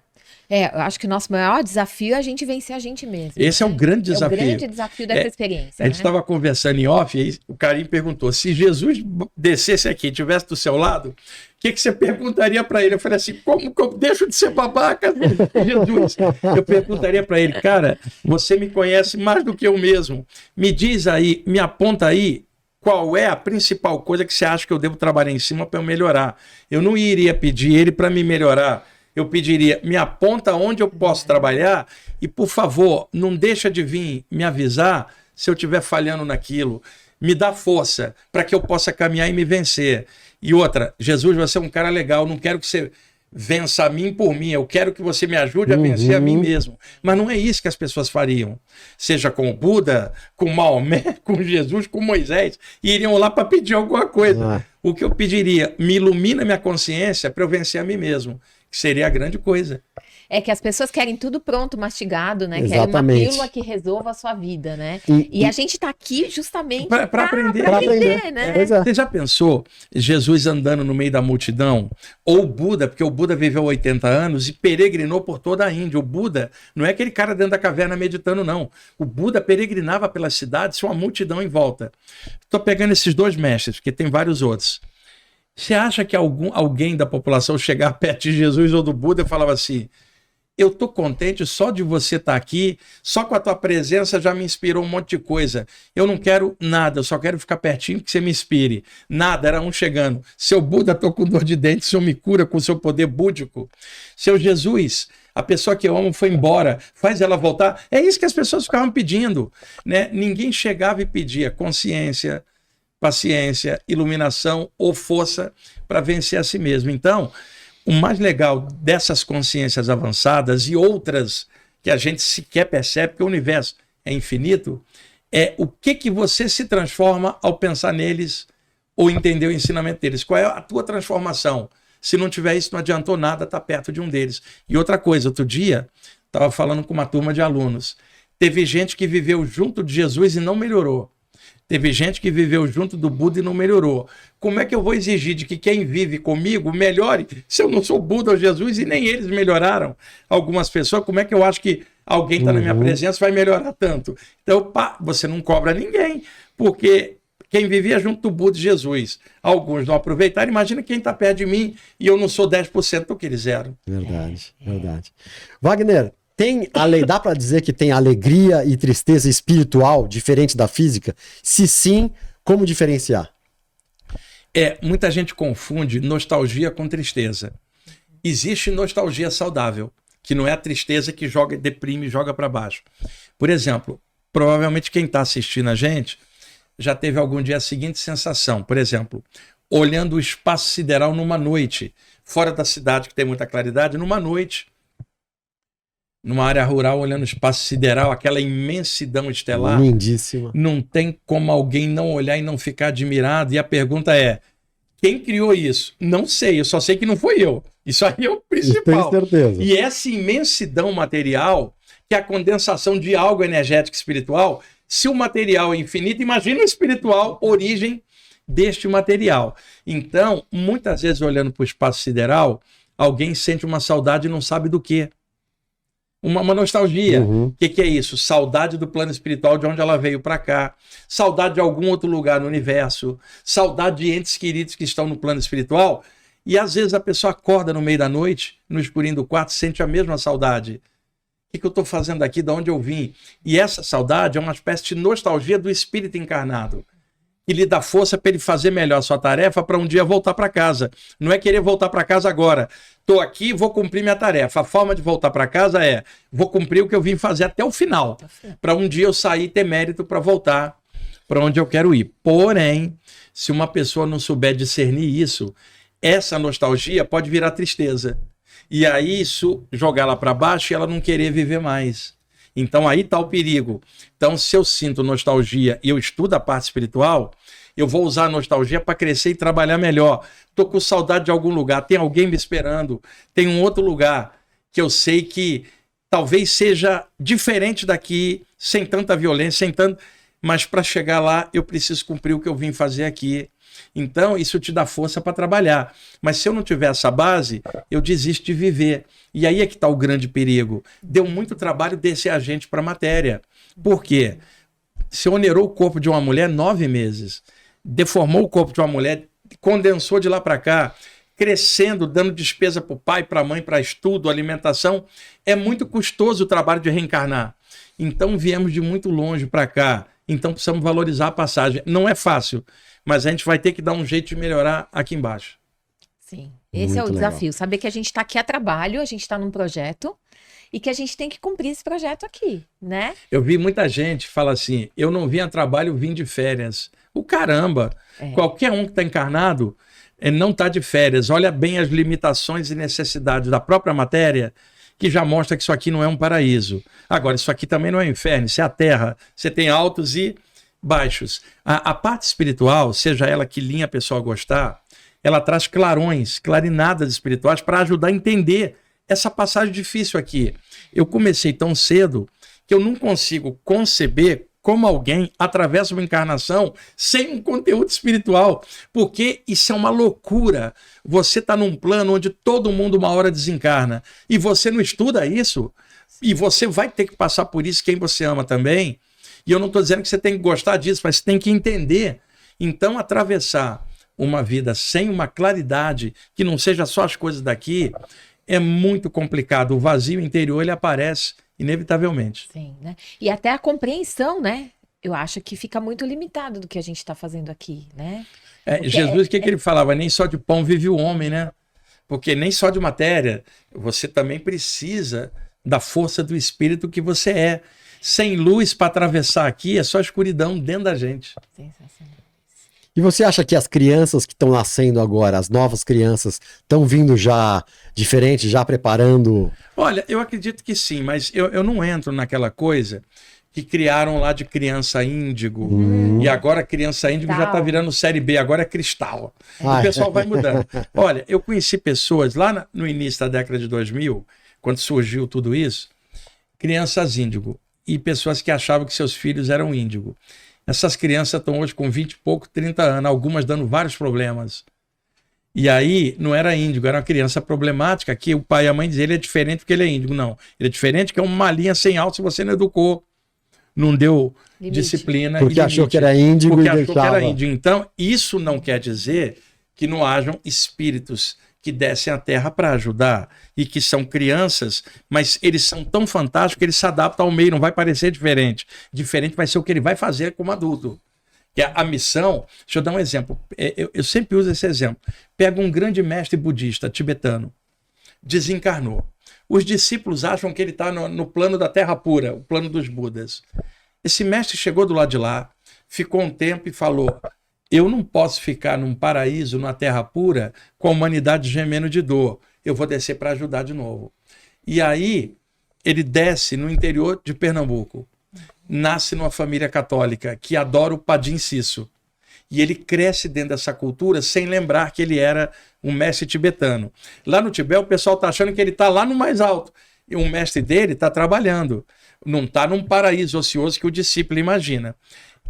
Eu acho que o nosso maior desafio é a gente vencer a gente mesmo. Esse é o grande desafio. É o grande desafio dessa experiência. A gente estava conversando em off, e aí o Karim perguntou: se Jesus descesse aqui e estivesse do seu lado, o que você perguntaria para ele? Eu falei assim: como que eu deixo de ser babaca, Jesus? Eu perguntaria para ele: cara, você me conhece mais do que eu mesmo. Me diz aí, me aponta aí, qual é a principal coisa que você acha que eu devo trabalhar em cima para eu melhorar? Eu não iria pedir ele para me melhorar. Eu pediria: me aponta onde eu posso trabalhar e, por favor, não deixa de vir me avisar se eu estiver falhando naquilo. Me dá força para que eu possa caminhar e me vencer. E outra: Jesus, você é um cara legal, não quero que você vença a mim por mim, eu quero que você me ajude a vencer a mim mesmo. Mas não é isso que as pessoas fariam. Seja com o Buda, com Maomé, com Jesus, com Moisés, e iriam lá para pedir alguma coisa. O que eu pediria: me ilumina minha consciência para eu vencer a mim mesmo. Que seria a grande coisa. É que as pessoas querem tudo pronto, mastigado, né? Exatamente. Querem uma pílula que resolva a sua vida, né? E a gente tá aqui justamente para aprender. Pra aprender, né? Você já pensou Jesus andando no meio da multidão? Ou Buda, porque o Buda viveu 80 anos e peregrinou por toda a Índia. O Buda não é aquele cara dentro da caverna meditando, não. O Buda peregrinava pelas cidades, uma multidão em volta. Estou pegando esses dois mestres, porque tem vários outros. Você acha que alguém da população chegar perto de Jesus ou do Buda e falava assim: eu estou contente só de você estar aqui, só com a tua presença já me inspirou um monte de coisa. Eu não quero nada, eu só quero ficar pertinho que você me inspire. Nada, era um chegando: seu Buda, estou com dor de dente, o senhor me cura com o seu poder búdico. Seu Jesus, a pessoa que eu amo foi embora, faz ela voltar. É isso que as pessoas ficavam pedindo, né? Ninguém chegava e pedia consciência, paciência, iluminação ou força para vencer a si mesmo. Então, o mais legal dessas consciências avançadas e outras que a gente sequer percebe, porque o universo é infinito, é o que você se transforma ao pensar neles ou entender o ensinamento deles. Qual é a tua transformação? Se não tiver isso, não adiantou nada estar perto de um deles. E outra coisa, outro dia, estava falando com uma turma de alunos. Teve gente que viveu junto de Jesus e não melhorou. Teve gente que viveu junto do Buda e não melhorou. Como é que eu vou exigir de que quem vive comigo melhore se eu não sou Buda ou Jesus e nem eles melhoraram? Algumas pessoas, como é que eu acho que alguém está na minha presença vai melhorar tanto? Então, você não cobra ninguém, porque quem vivia junto do Buda e Jesus, alguns não aproveitaram. Imagina quem está perto de mim e eu não sou 10% do que eles eram. Verdade, verdade. Wagner, dá para dizer que tem alegria e tristeza espiritual diferente da física? Se sim, como diferenciar? Muita gente confunde nostalgia com tristeza. Existe nostalgia saudável, que não é a tristeza que deprime e joga para baixo. Por exemplo, provavelmente quem está assistindo a gente já teve algum dia a seguinte sensação. Por exemplo, olhando o espaço sideral numa noite, fora da cidade que tem muita claridade, numa noite, numa área rural, olhando o espaço sideral, aquela imensidão estelar. Lindíssima. Não tem como alguém não olhar e não ficar admirado. E a pergunta é: quem criou isso? Não sei, eu só sei que não foi eu. Isso aí é o principal. Tenho certeza. E essa imensidão material, que é a condensação de algo energético e espiritual, se o material é infinito, imagina o espiritual, origem deste material. Então, muitas vezes, olhando para o espaço sideral, alguém sente uma saudade e não sabe do quê. Uma nostalgia. O que é isso? Saudade do plano espiritual, de onde ela veio para cá. Saudade de algum outro lugar no universo. Saudade de entes queridos que estão no plano espiritual. E às vezes a pessoa acorda no meio da noite, no escurinho do quarto, sente a mesma saudade. O que eu estou fazendo aqui? De onde eu vim? E essa saudade é uma espécie de nostalgia do espírito encarnado, que lhe dá força para ele fazer melhor a sua tarefa para um dia voltar para casa. Não é querer voltar para casa agora. Estou aqui, vou cumprir minha tarefa. A forma de voltar para casa vou cumprir o que eu vim fazer até o final, para um dia eu sair e ter mérito para voltar para onde eu quero ir. Porém, se uma pessoa não souber discernir isso, essa nostalgia pode virar tristeza. E aí isso jogar ela para baixo e ela não querer viver mais. Então aí está o perigo. Então se eu sinto nostalgia e eu estudo a parte espiritual, eu vou usar a nostalgia para crescer e trabalhar melhor. Estou com saudade de algum lugar, tem alguém me esperando, tem um outro lugar que eu sei que talvez seja diferente daqui, sem tanta violência, sem tanto... mas para chegar lá eu preciso cumprir o que eu vim fazer aqui. Então isso te dá força para trabalhar. Mas se eu não tiver essa base, eu desisto de viver. E aí é que está o grande perigo. Deu muito trabalho desse agente para a matéria. Por quê? Se onerou o corpo de uma mulher 9 meses, deformou o corpo de uma mulher, condensou de lá para cá, crescendo, dando despesa para o pai, para a mãe, para estudo, alimentação. É muito custoso o trabalho de reencarnar. Então viemos de muito longe para cá. Então precisamos valorizar a passagem. Não é fácil, mas a gente vai ter que dar um jeito de melhorar aqui embaixo. Sim, esse Muito é o legal. desafio. Saber que a gente está aqui a trabalho, a gente está num projeto e que a gente tem que cumprir esse projeto aqui, né? Eu vi muita gente falar assim, eu não vim a trabalho, eu vim de férias. O caramba, qualquer um que está encarnado não está de férias. Olha bem as limitações e necessidades da própria matéria, que já mostra que isso aqui não é um paraíso. Agora, isso aqui também não é um inferno, isso é a terra. Você tem altos e baixos. A parte espiritual, seja ela que linha a pessoa a gostar, ela traz clarões, clarinadas espirituais para ajudar a entender essa passagem difícil aqui. Eu comecei tão cedo que eu não consigo conceber como alguém atravessa uma encarnação sem um conteúdo espiritual, porque isso é uma loucura. Você está num plano onde todo mundo uma hora desencarna e você não estuda isso, e você vai ter que passar por isso, quem você ama também. E eu não estou dizendo que você tem que gostar disso, mas você tem que entender. Então, atravessar uma vida sem uma claridade, que não seja só as coisas daqui, é muito complicado. O vazio interior, ele aparece inevitavelmente. Sim, né? E até a compreensão, né? Eu acho que fica muito limitado do que a gente está fazendo aqui, né? Jesus, o que ele falava? Nem só de pão vive o homem, né? Porque nem só de matéria, você também precisa da força do espírito que você é. Sem luz para atravessar aqui, é só escuridão dentro da gente. Sensacional. E você acha que as crianças que estão nascendo agora, as novas crianças, estão vindo já diferente, já preparando? Olha, eu acredito que sim, mas eu não entro naquela coisa que criaram lá de criança índigo, e agora a criança índigo já está virando série B, agora é cristal. O pessoal vai mudando. Olha, eu conheci pessoas lá no início da década de 2000, quando surgiu tudo isso, crianças índigo, e pessoas que achavam que seus filhos eram índigo. Essas crianças estão hoje com 20 e pouco, 30 anos, algumas dando vários problemas. E aí, não era índigo, era uma criança problemática, que o pai e a mãe diziam, ele é diferente porque ele é índigo. Não, ele é diferente porque é uma linha sem alto se você não educou, não deu disciplina. Porque achou que era índigo porque e achou deixava. que era índigo. Então, isso não quer dizer que não hajam espíritos que descem à Terra para ajudar e que são crianças, mas eles são tão fantásticos que eles se adaptam ao meio, não vai parecer diferente. Diferente vai ser o que ele vai fazer como adulto. Que a missão, deixa eu dar um exemplo, eu sempre uso esse exemplo. Pega um grande mestre budista tibetano, desencarnou. Os discípulos acham que ele está no plano da Terra pura, o plano dos Budas. Esse mestre chegou do lado de lá, ficou um tempo e falou: eu não posso ficar num paraíso, numa terra pura, com a humanidade gemendo de dor. Eu vou descer para ajudar de novo. E aí, ele desce no interior de Pernambuco. Nasce numa família católica que adora o Padim Cisso. E ele cresce dentro dessa cultura sem lembrar que ele era um mestre tibetano. Lá no Tibete, o pessoal está achando que ele está lá no mais alto. E o mestre dele está trabalhando. Não está num paraíso ocioso que o discípulo imagina.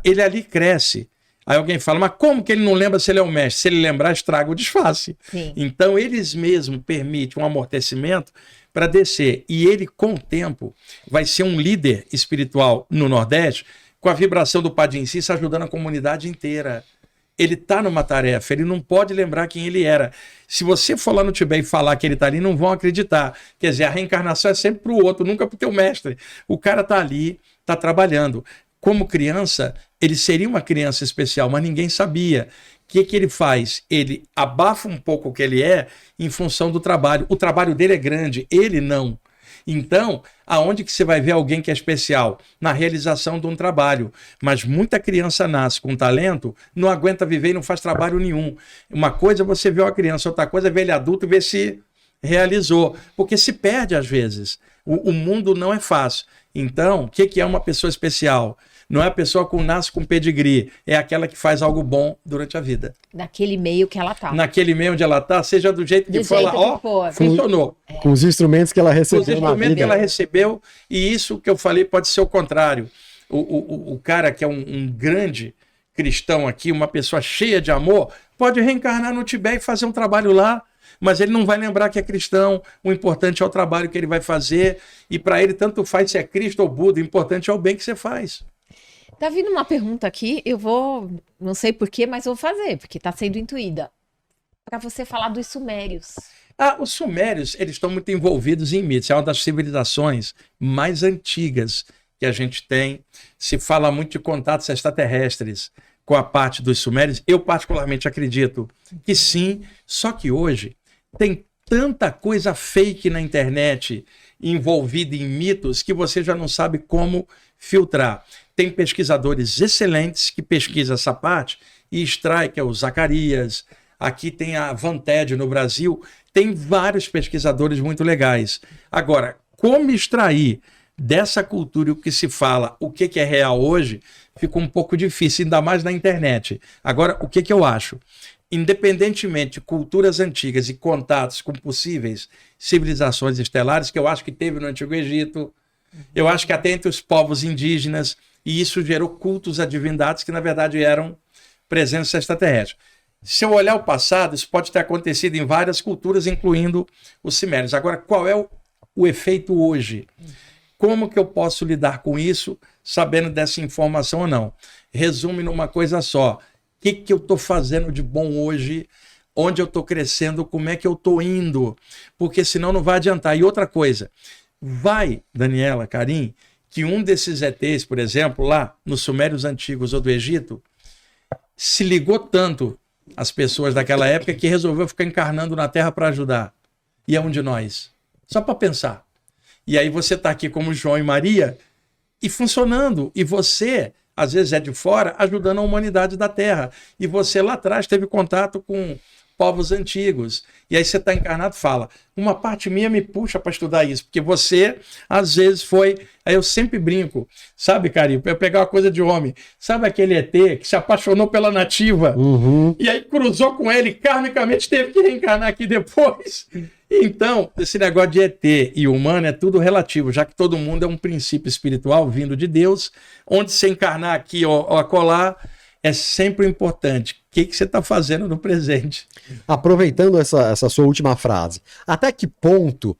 Ele ali cresce. Aí alguém fala, mas como que ele não lembra se ele é o mestre? Se ele lembrar, estraga o disfarce. Sim. Então, eles mesmos permitem um amortecimento para descer. E ele, com o tempo, vai ser um líder espiritual no Nordeste, com a vibração do Padim Cisso ajudando a comunidade inteira. Ele está numa tarefa, ele não pode lembrar quem ele era. Se você for lá no Tibete e falar que ele está ali, não vão acreditar. Quer dizer, a reencarnação é sempre para o outro, nunca para o teu mestre. O cara está ali, está trabalhando. Como criança, ele seria uma criança especial, mas ninguém sabia. O que ele faz? Ele abafa um pouco o que ele é em função do trabalho. O trabalho dele é grande, ele não. Então, aonde que você vai ver alguém que é especial? Na realização de um trabalho. Mas muita criança nasce com talento, não aguenta viver e não faz trabalho nenhum. Uma coisa é você ver uma criança, outra coisa é ver ele adulto e ver se realizou. Porque se perde às vezes. O mundo não é fácil. Então, o que é uma pessoa especial? Não é a pessoa que nasce com pedigree, é aquela que faz algo bom durante a vida. Naquele meio que ela tá. Naquele meio onde ela tá, seja do jeito que for, funcionou. Com os instrumentos que ela recebeu com os instrumentos que ela recebeu, e isso que eu falei pode ser o contrário. O cara que é um grande cristão aqui, uma pessoa cheia de amor, pode reencarnar no Tibete e fazer um trabalho lá, mas ele não vai lembrar que é cristão. O importante é o trabalho que ele vai fazer, e para ele tanto faz se é Cristo ou Buda, o importante é o bem que você faz. Tá vindo uma pergunta aqui, eu vou, não sei porquê, mas vou fazer, porque tá sendo intuída. Para você falar dos sumérios. Os sumérios, eles estão muito envolvidos em mitos. É uma das civilizações mais antigas que a gente tem. Se fala muito de contatos extraterrestres com a parte dos sumérios. Eu particularmente acredito que sim, só que hoje tem tanta coisa fake na internet envolvida em mitos que você já não sabe como filtrar. Tem pesquisadores excelentes que pesquisam essa parte e extrai, que é o Zacarias. Aqui tem a Vanted no Brasil. Tem vários pesquisadores muito legais. Agora, como extrair dessa cultura o que se fala, o que é real hoje, fica um pouco difícil, ainda mais na internet. Agora, o que eu acho? Independentemente de culturas antigas e contatos com possíveis civilizações estelares, que eu acho que teve no Antigo Egito, eu acho que até entre os povos indígenas, e isso gerou cultos a divindades que, na verdade, eram presença extraterrestre. Se eu olhar o passado, isso pode ter acontecido em várias culturas, incluindo os sumérios. Agora, qual é o efeito hoje? Como que eu posso lidar com isso, sabendo dessa informação ou não? Resume numa coisa só. O que eu estou fazendo de bom hoje? Onde eu estou crescendo? Como é que eu estou indo? Porque senão não vai adiantar. E outra coisa, vai, Daniela, Karim, que um desses ETs, por exemplo, lá nos Sumérios Antigos ou do Egito, se ligou tanto às pessoas daquela época que resolveu ficar encarnando na Terra para ajudar. E é um de nós. Só para pensar. E aí você está aqui como João e Maria e funcionando. E você, às vezes, é de fora ajudando a humanidade da Terra. E você lá atrás teve contato com povos antigos. E aí você está encarnado e fala, uma parte minha me puxa para estudar isso, porque você, às vezes, foi... Aí eu sempre brinco, sabe, Karim? Eu pegar uma coisa de homem. Sabe aquele ET que se apaixonou pela nativa? E aí cruzou com ele, karmicamente teve que reencarnar aqui depois. Então, esse negócio de ET e humano é tudo relativo, já que todo mundo é um princípio espiritual vindo de Deus, onde se encarnar aqui ou acolá, é sempre importante. O que você está fazendo no presente? Aproveitando essa sua última frase, até que ponto,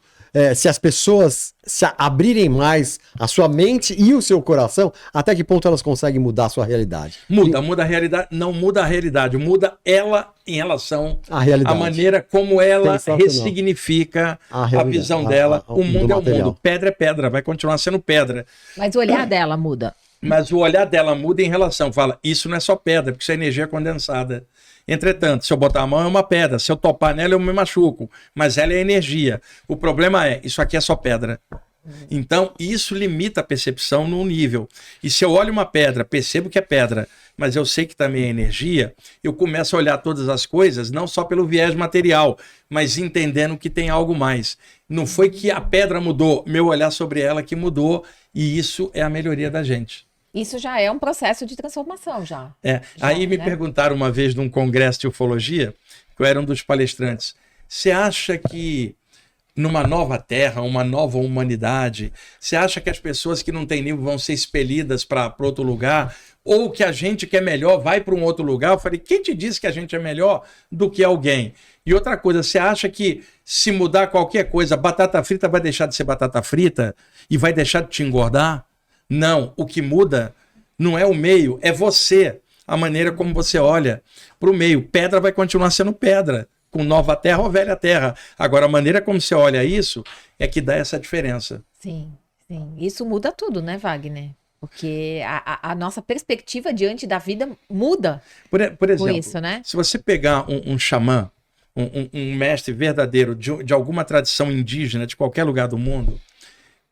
se as pessoas se abrirem mais a sua mente e o seu coração, até que ponto elas conseguem mudar a sua realidade? Muda a realidade, não muda a realidade, muda ela em relação à maneira como ela ressignifica a visão dela. O mundo é o mundo, pedra é pedra, vai continuar sendo pedra. Mas o olhar dela muda. Mas o olhar dela muda em relação, fala, isso não é só pedra, porque isso é energia condensada. Entretanto, se eu botar a mão é uma pedra, se eu topar nela eu me machuco, mas ela é energia. O problema é, isso aqui é só pedra. Então, isso limita a percepção num nível. E se eu olho uma pedra, percebo que é pedra, mas eu sei que também é energia, eu começo a olhar todas as coisas, não só pelo viés material, mas entendendo que tem algo mais. Não foi que a pedra mudou, meu olhar sobre ela que mudou, e isso é a melhoria da gente. Isso já é um processo de transformação, já. Aí me perguntaram uma vez num congresso de ufologia, que eu era um dos palestrantes, você acha que numa nova terra, uma nova humanidade, você acha que as pessoas que não têm nível vão ser expelidas para outro lugar? Ou que a gente que é melhor vai para um outro lugar? Eu falei, quem te disse que a gente é melhor do que alguém? E outra coisa, você acha que se mudar qualquer coisa, batata frita vai deixar de ser batata frita e vai deixar de te engordar? Não, o que muda não é o meio, é você, a maneira como você olha para o meio. Pedra vai continuar sendo pedra, com nova terra ou velha terra. Agora, a maneira como você olha isso é que dá essa diferença. Sim, sim. Isso muda tudo, né, Wagner? Porque a nossa perspectiva diante da vida muda. Por exemplo, com isso, né? Se você pegar um xamã, um mestre verdadeiro de alguma tradição indígena, de qualquer lugar do mundo,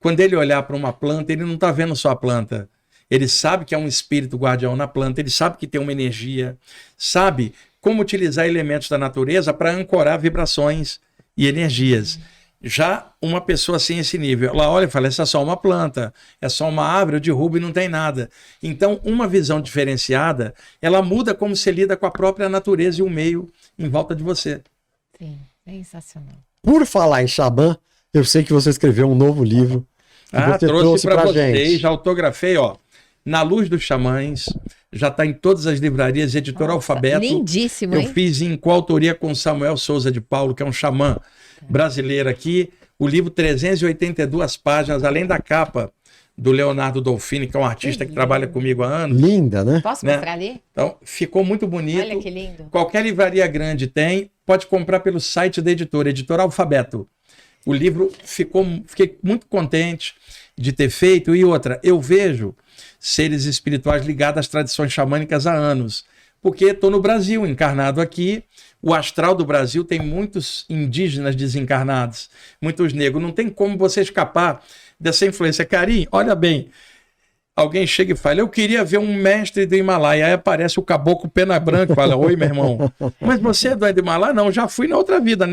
Quando ele olhar para uma planta, ele não está vendo só a planta. Ele sabe que é um espírito guardião na planta, ele sabe que tem uma energia, sabe como utilizar elementos da natureza para ancorar vibrações e energias. Já uma pessoa assim, esse nível, ela olha e fala, essa é só uma planta, é só uma árvore, eu derrubo e não tem nada. Então, uma visão diferenciada, ela muda como você lida com a própria natureza e o meio em volta de você. Sim, sensacional. Por falar em xamã, eu sei que você escreveu um novo livro. Que você trouxe pra vocês, gente. já autografei, ó. Na Luz dos Xamãs, já está em todas as livrarias, editora Alfabeto. Lindíssimo, Eu hein? fiz em coautoria com Samuel Souza de Paulo, que é um xamã brasileiro aqui. O livro, 382 páginas, além da capa do Leonardo Dolfini, que é um artista que trabalha comigo há anos. Linda, né? Posso né? mostrar ali? Então, ficou muito bonito. Olha que lindo. Qualquer livraria grande tem, pode comprar pelo site da editora Alfabeto. O livro fiquei muito contente de ter feito. E outra, eu vejo seres espirituais ligados às tradições xamânicas há anos, porque estou no Brasil, encarnado aqui. O astral do Brasil tem muitos indígenas desencarnados, muitos negros. Não tem como você escapar dessa influência. Karim, olha bem, alguém chega e fala, eu queria ver um mestre do Himalaia. Aí aparece o caboclo pena branca e fala, oi, meu irmão. Mas você é do Himalaia? Não, já fui na outra vida.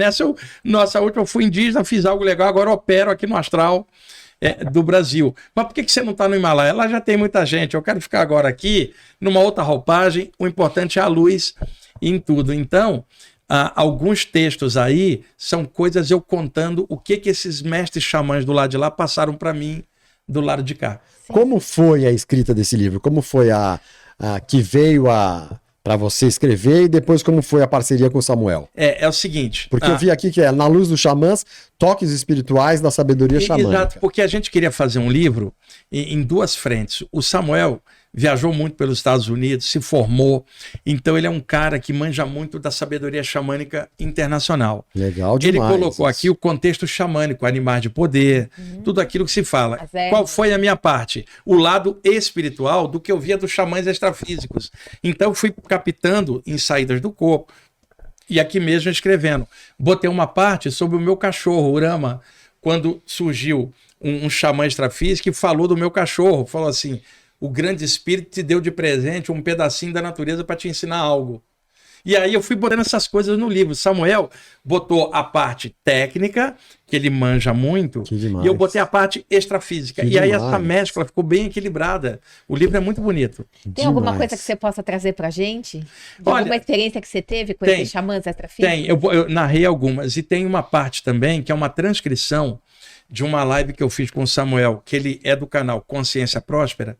Nossa última eu fui indígena, fiz algo legal, agora opero aqui no astral do Brasil. Mas por que você não está no Himalaia? Lá já tem muita gente. Eu quero ficar agora aqui, numa outra roupagem. O importante é a luz em tudo. Então, alguns textos aí são coisas eu contando o que esses mestres xamãs do lado de lá passaram para mim do lado de cá. Como foi a escrita desse livro? Como foi a que veio para você escrever e depois como foi a parceria com o Samuel? É o seguinte... Porque eu vi aqui que é Na Luz dos Xamãs, Toques Espirituais da Sabedoria Xamânica. Exato, porque a gente queria fazer um livro em duas frentes. O Samuel viajou muito pelos Estados Unidos, se formou, então ele é um cara que manja muito da sabedoria xamânica internacional. Legal demais. Ele colocou aqui o contexto xamânico, animais de poder, tudo aquilo que se fala. Qual foi a minha parte? O lado espiritual do que eu via dos xamãs extrafísicos. Então eu fui captando em saídas do corpo, e aqui mesmo escrevendo. Botei uma parte sobre o meu cachorro, Urama, quando surgiu um xamã extrafísico que falou do meu cachorro, falou assim, o grande espírito te deu de presente um pedacinho da natureza para te ensinar algo. E aí eu fui botando essas coisas no livro. Samuel botou a parte técnica, que ele manja muito, e eu botei a parte extrafísica. E aí essa mescla ficou bem equilibrada. O livro é muito bonito. Tem alguma coisa que você possa trazer pra gente? De alguma experiência que você teve com esses xamãs extrafísicos? Tem, eu narrei algumas. E tem uma parte também, que é uma transcrição de uma live que eu fiz com o Samuel, que ele é do canal Consciência Próspera,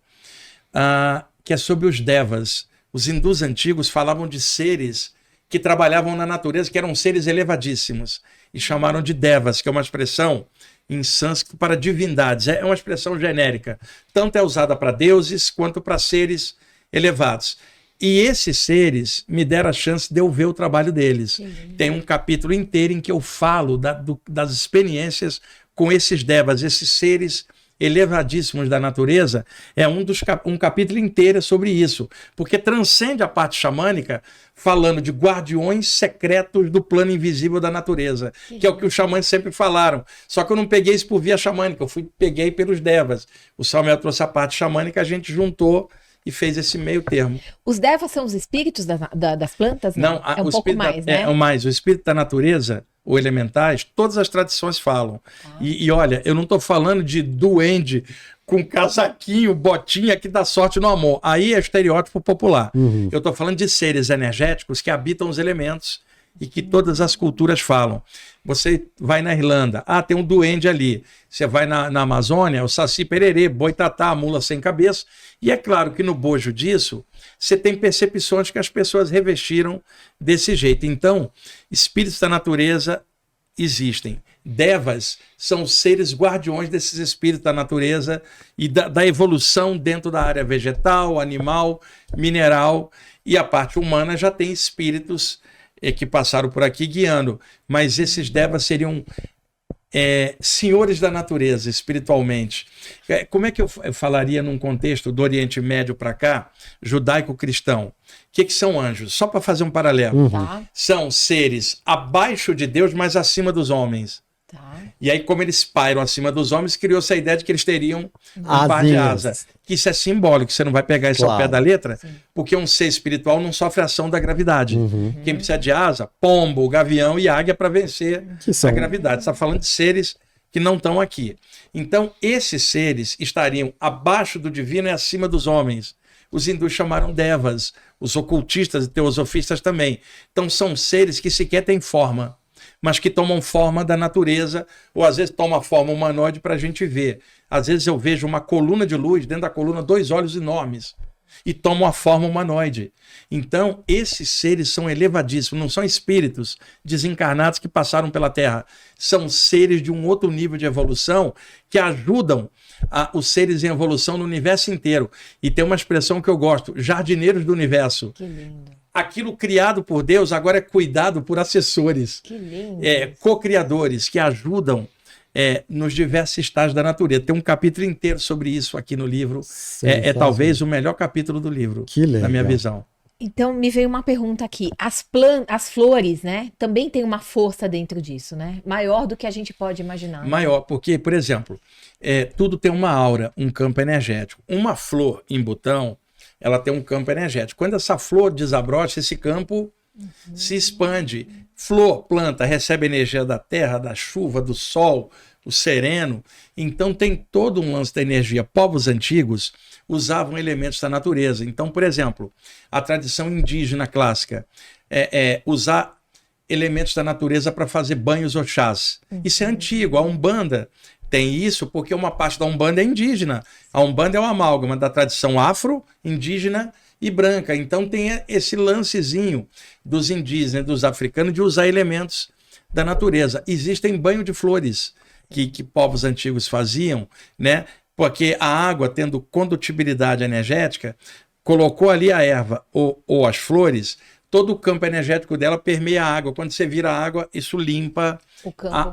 que é sobre os devas. Os hindus antigos falavam de seres que trabalhavam na natureza, que eram seres elevadíssimos, e chamaram de devas, que é uma expressão em sânscrito para divindades. É uma expressão genérica. Tanto é usada para deuses quanto para seres elevados. E esses seres me deram a chance de eu ver o trabalho deles. Tem um capítulo inteiro em que eu falo das experiências com esses devas, esses seres elevadíssimos da natureza. É um capítulo inteiro sobre isso, porque transcende a parte xamânica, falando de guardiões secretos do plano invisível da natureza, que é o que os xamãs sempre falaram. Só que eu não peguei isso por via xamânica, peguei pelos devas. O Samuel trouxe a parte xamânica, a gente juntou e fez esse meio termo. Os devas são os espíritos das plantas? Não, é um pouco mais, né? O espírito da natureza, ou elementais, todas as tradições falam. E olha, eu não estou falando de duende com casaquinho, botinha que dá sorte no amor. Aí é estereótipo popular. Eu estou falando de seres energéticos que habitam os elementos e que todas as culturas falam. Você vai na Irlanda, tem um duende ali. Você vai na Amazônia, o saci pererê, boitatá, a mula sem cabeça. E é claro que no bojo disso, você tem percepções que as pessoas revestiram desse jeito. Então, espíritos da natureza existem. Devas são seres guardiões desses espíritos da natureza e da evolução dentro da área vegetal, animal, mineral. E a parte humana já tem espíritos que passaram por aqui guiando. Mas esses devas seriam senhores da natureza, espiritualmente. Como é que eu falaria num contexto do Oriente Médio para cá, judaico-cristão? O que são anjos? Só para fazer um paralelo. São seres abaixo de Deus, mas acima dos homens. E aí, como eles pairam acima dos homens, criou-se a ideia de que eles teriam um par de asa. Que isso é simbólico, você não vai pegar isso ao pé da letra, porque um ser espiritual não sofre a ação da gravidade. Quem precisa de asa? Pombo, gavião e águia para vencer a gravidade. Você está falando de seres que não estão aqui. Então, esses seres estariam abaixo do divino e acima dos homens. Os hindus chamaram devas, os ocultistas e teosofistas também. Então, são seres que sequer têm forma, mas que tomam forma da natureza, ou às vezes tomam a forma humanoide para a gente ver. Às vezes eu vejo uma coluna de luz, dentro da coluna 2 olhos enormes, e tomam a forma humanoide. Então, esses seres são elevadíssimos, não são espíritos desencarnados que passaram pela Terra, são seres de um outro nível de evolução que ajudam os seres em evolução no universo inteiro. E tem uma expressão que eu gosto, jardineiros do universo. Que lindo. Aquilo criado por Deus agora é cuidado por assessores, Que lindo. co-criadores que ajudam nos diversos estágios da natureza. Tem um capítulo inteiro sobre isso aqui no livro. É talvez o melhor capítulo do livro, na minha visão. Então, me veio uma pergunta aqui. As flores, né, também tem uma força dentro disso, né? Maior do que a gente pode imaginar. Maior, porque, por exemplo, tudo tem uma aura, um campo energético. Uma flor em botão, ela tem um campo energético. Quando essa flor desabrocha, esse campo se expande. Flor, planta, recebe energia da terra, da chuva, do sol, o sereno. Então tem todo um lance da energia. Povos antigos usavam elementos da natureza. Então, por exemplo, a tradição indígena clássica usar elementos da natureza para fazer banhos ou chás. Isso é antigo. A Umbanda tem isso porque uma parte da Umbanda é indígena. A Umbanda é uma amálgama da tradição afro, indígena e branca. Então tem esse lancezinho dos indígenas, dos africanos, de usar elementos da natureza. Existem banho de flores que povos antigos faziam, né? Porque a água, tendo condutibilidade energética, colocou ali a erva ou as flores, todo o campo energético dela permeia a água. Quando você vira a água, isso limpa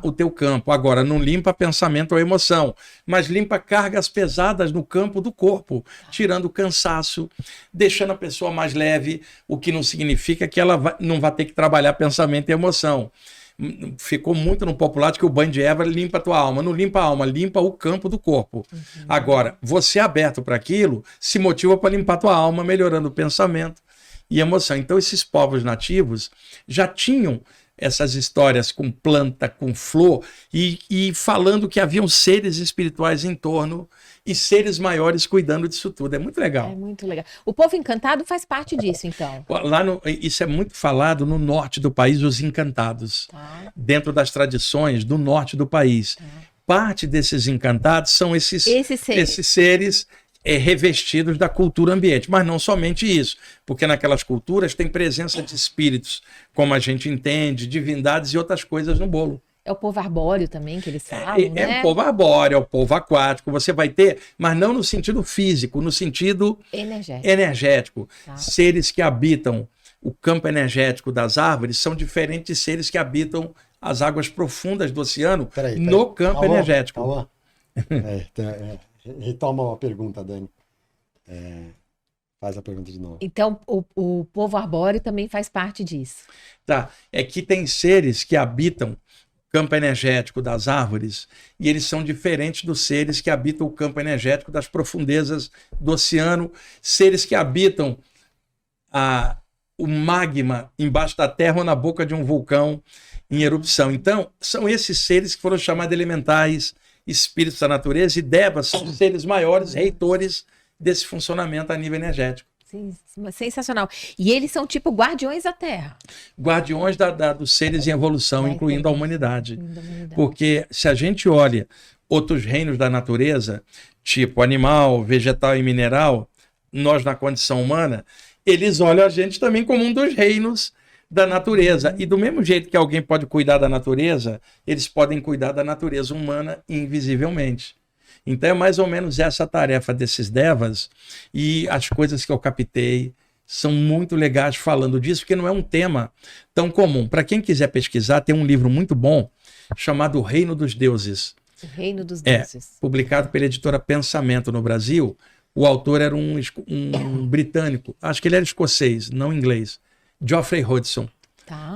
o teu campo. Agora, não limpa pensamento ou emoção, mas limpa cargas pesadas no campo do corpo, tirando o cansaço, deixando a pessoa mais leve, o que não significa que ela não vai ter que trabalhar pensamento e emoção. Ficou muito no popular de que o banho de erva limpa a tua alma. Não limpa a alma, limpa o campo do corpo. Agora, você aberto para aquilo, se motiva para limpar a tua alma, melhorando o pensamento e emoção. Então, esses povos nativos já tinham essas histórias com planta, com flor, e falando que haviam seres espirituais em torno e seres maiores cuidando disso tudo. É muito legal. É muito legal. O povo encantado faz parte disso, então. Isso é muito falado no norte do país, os encantados. Dentro das tradições do norte do país. Parte desses encantados são esses seres revestidos da cultura ambiente, mas não somente isso, porque naquelas culturas tem presença de espíritos, como a gente entende, divindades e outras coisas no bolo. É o povo arbóreo também que eles falam, né? É o povo arbóreo, é o povo aquático, você vai ter, mas não no sentido físico, no sentido energético. Seres que habitam o campo energético das árvores são diferentes de seres que habitam as águas profundas do oceano no campo energético. Retoma uma pergunta, Dani. Faz a pergunta de novo. Então, o povo arbóreo também faz parte disso. Tá. É que tem seres que habitam o campo energético das árvores e eles são diferentes dos seres que habitam o campo energético das profundezas do oceano, seres que habitam o magma embaixo da terra ou na boca de um vulcão em erupção. Então, são esses seres que foram chamados de elementais, espíritos da natureza, e devas são seres maiores, reitores desse funcionamento a nível energético. Sim, sensacional. E eles são tipo guardiões da Terra. Guardiões dos seres em evolução, incluindo a humanidade. Porque se a gente olha outros reinos da natureza, tipo animal, vegetal e mineral, nós na condição humana, eles olham a gente também como um dos reinos da natureza. E do mesmo jeito que alguém pode cuidar da natureza, eles podem cuidar da natureza humana invisivelmente. Então é mais ou menos essa a tarefa desses devas, e as coisas que eu captei são muito legais falando disso, porque não é um tema tão comum. Para quem quiser pesquisar, tem um livro muito bom chamado O Reino dos Deuses. O Reino dos Deuses. Publicado pela editora Pensamento no Brasil. O autor era um britânico, acho que ele era escocês, não inglês. Geoffrey Hodgson.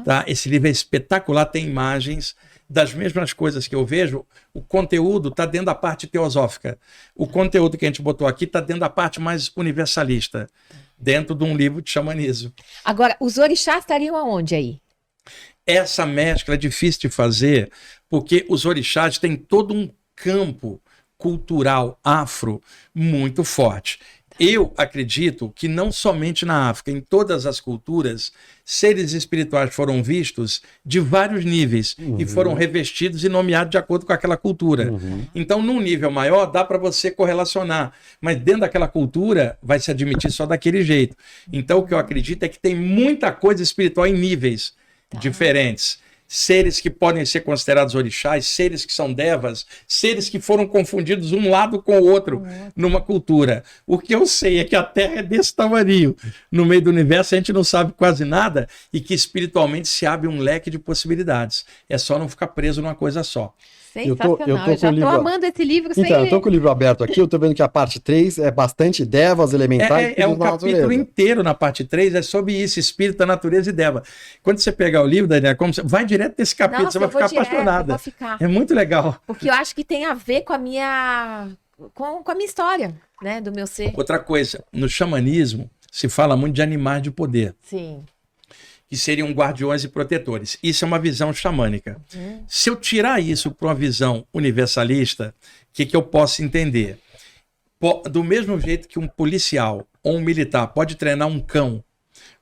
Tá? Esse livro é espetacular, tem imagens das mesmas coisas que eu vejo. O conteúdo está dentro da parte teosófica. O conteúdo que a gente botou aqui está dentro da parte mais universalista, dentro de um livro de xamanismo. Agora, os orixás estariam aonde aí? Essa mescla é difícil de fazer, porque os orixás têm todo um campo cultural afro muito forte. Eu acredito que não somente na África, em todas as culturas, seres espirituais foram vistos de vários níveis e foram revestidos e nomeados de acordo com aquela cultura. Então, num nível maior, dá para você correlacionar, mas dentro daquela cultura vai se admitir só daquele jeito. Então, o que eu acredito é que tem muita coisa espiritual em níveis diferentes. Seres que podem ser considerados orixás, seres que são devas, seres que foram confundidos um lado com o outro numa cultura. O que eu sei é que a Terra é desse tamanho. No meio do universo a gente não sabe quase nada e que espiritualmente se abre um leque de possibilidades. É só não ficar preso numa coisa só. Sensacional, eu tô já tô amando esse livro sem Então, eu ler. tô com o livro aberto aqui, eu tô vendo que a parte 3 é bastante devas, elementais. É um capítulo inteiro na parte 3, é sobre isso, espírito, a natureza e deva. Quando você pegar o livro, Daniela, vai direto nesse capítulo, Nossa, você vai ficar direto, apaixonada. vou ficar. É muito legal. Porque eu acho que tem a ver com a minha, com a minha história, né, do meu ser. Outra coisa, no xamanismo se fala muito de animais de poder, Sim. que seriam guardiões e protetores. Isso é uma visão xamânica. Se eu tirar isso para uma visão universalista, o que eu posso entender? Do mesmo jeito que um policial ou um militar pode treinar um cão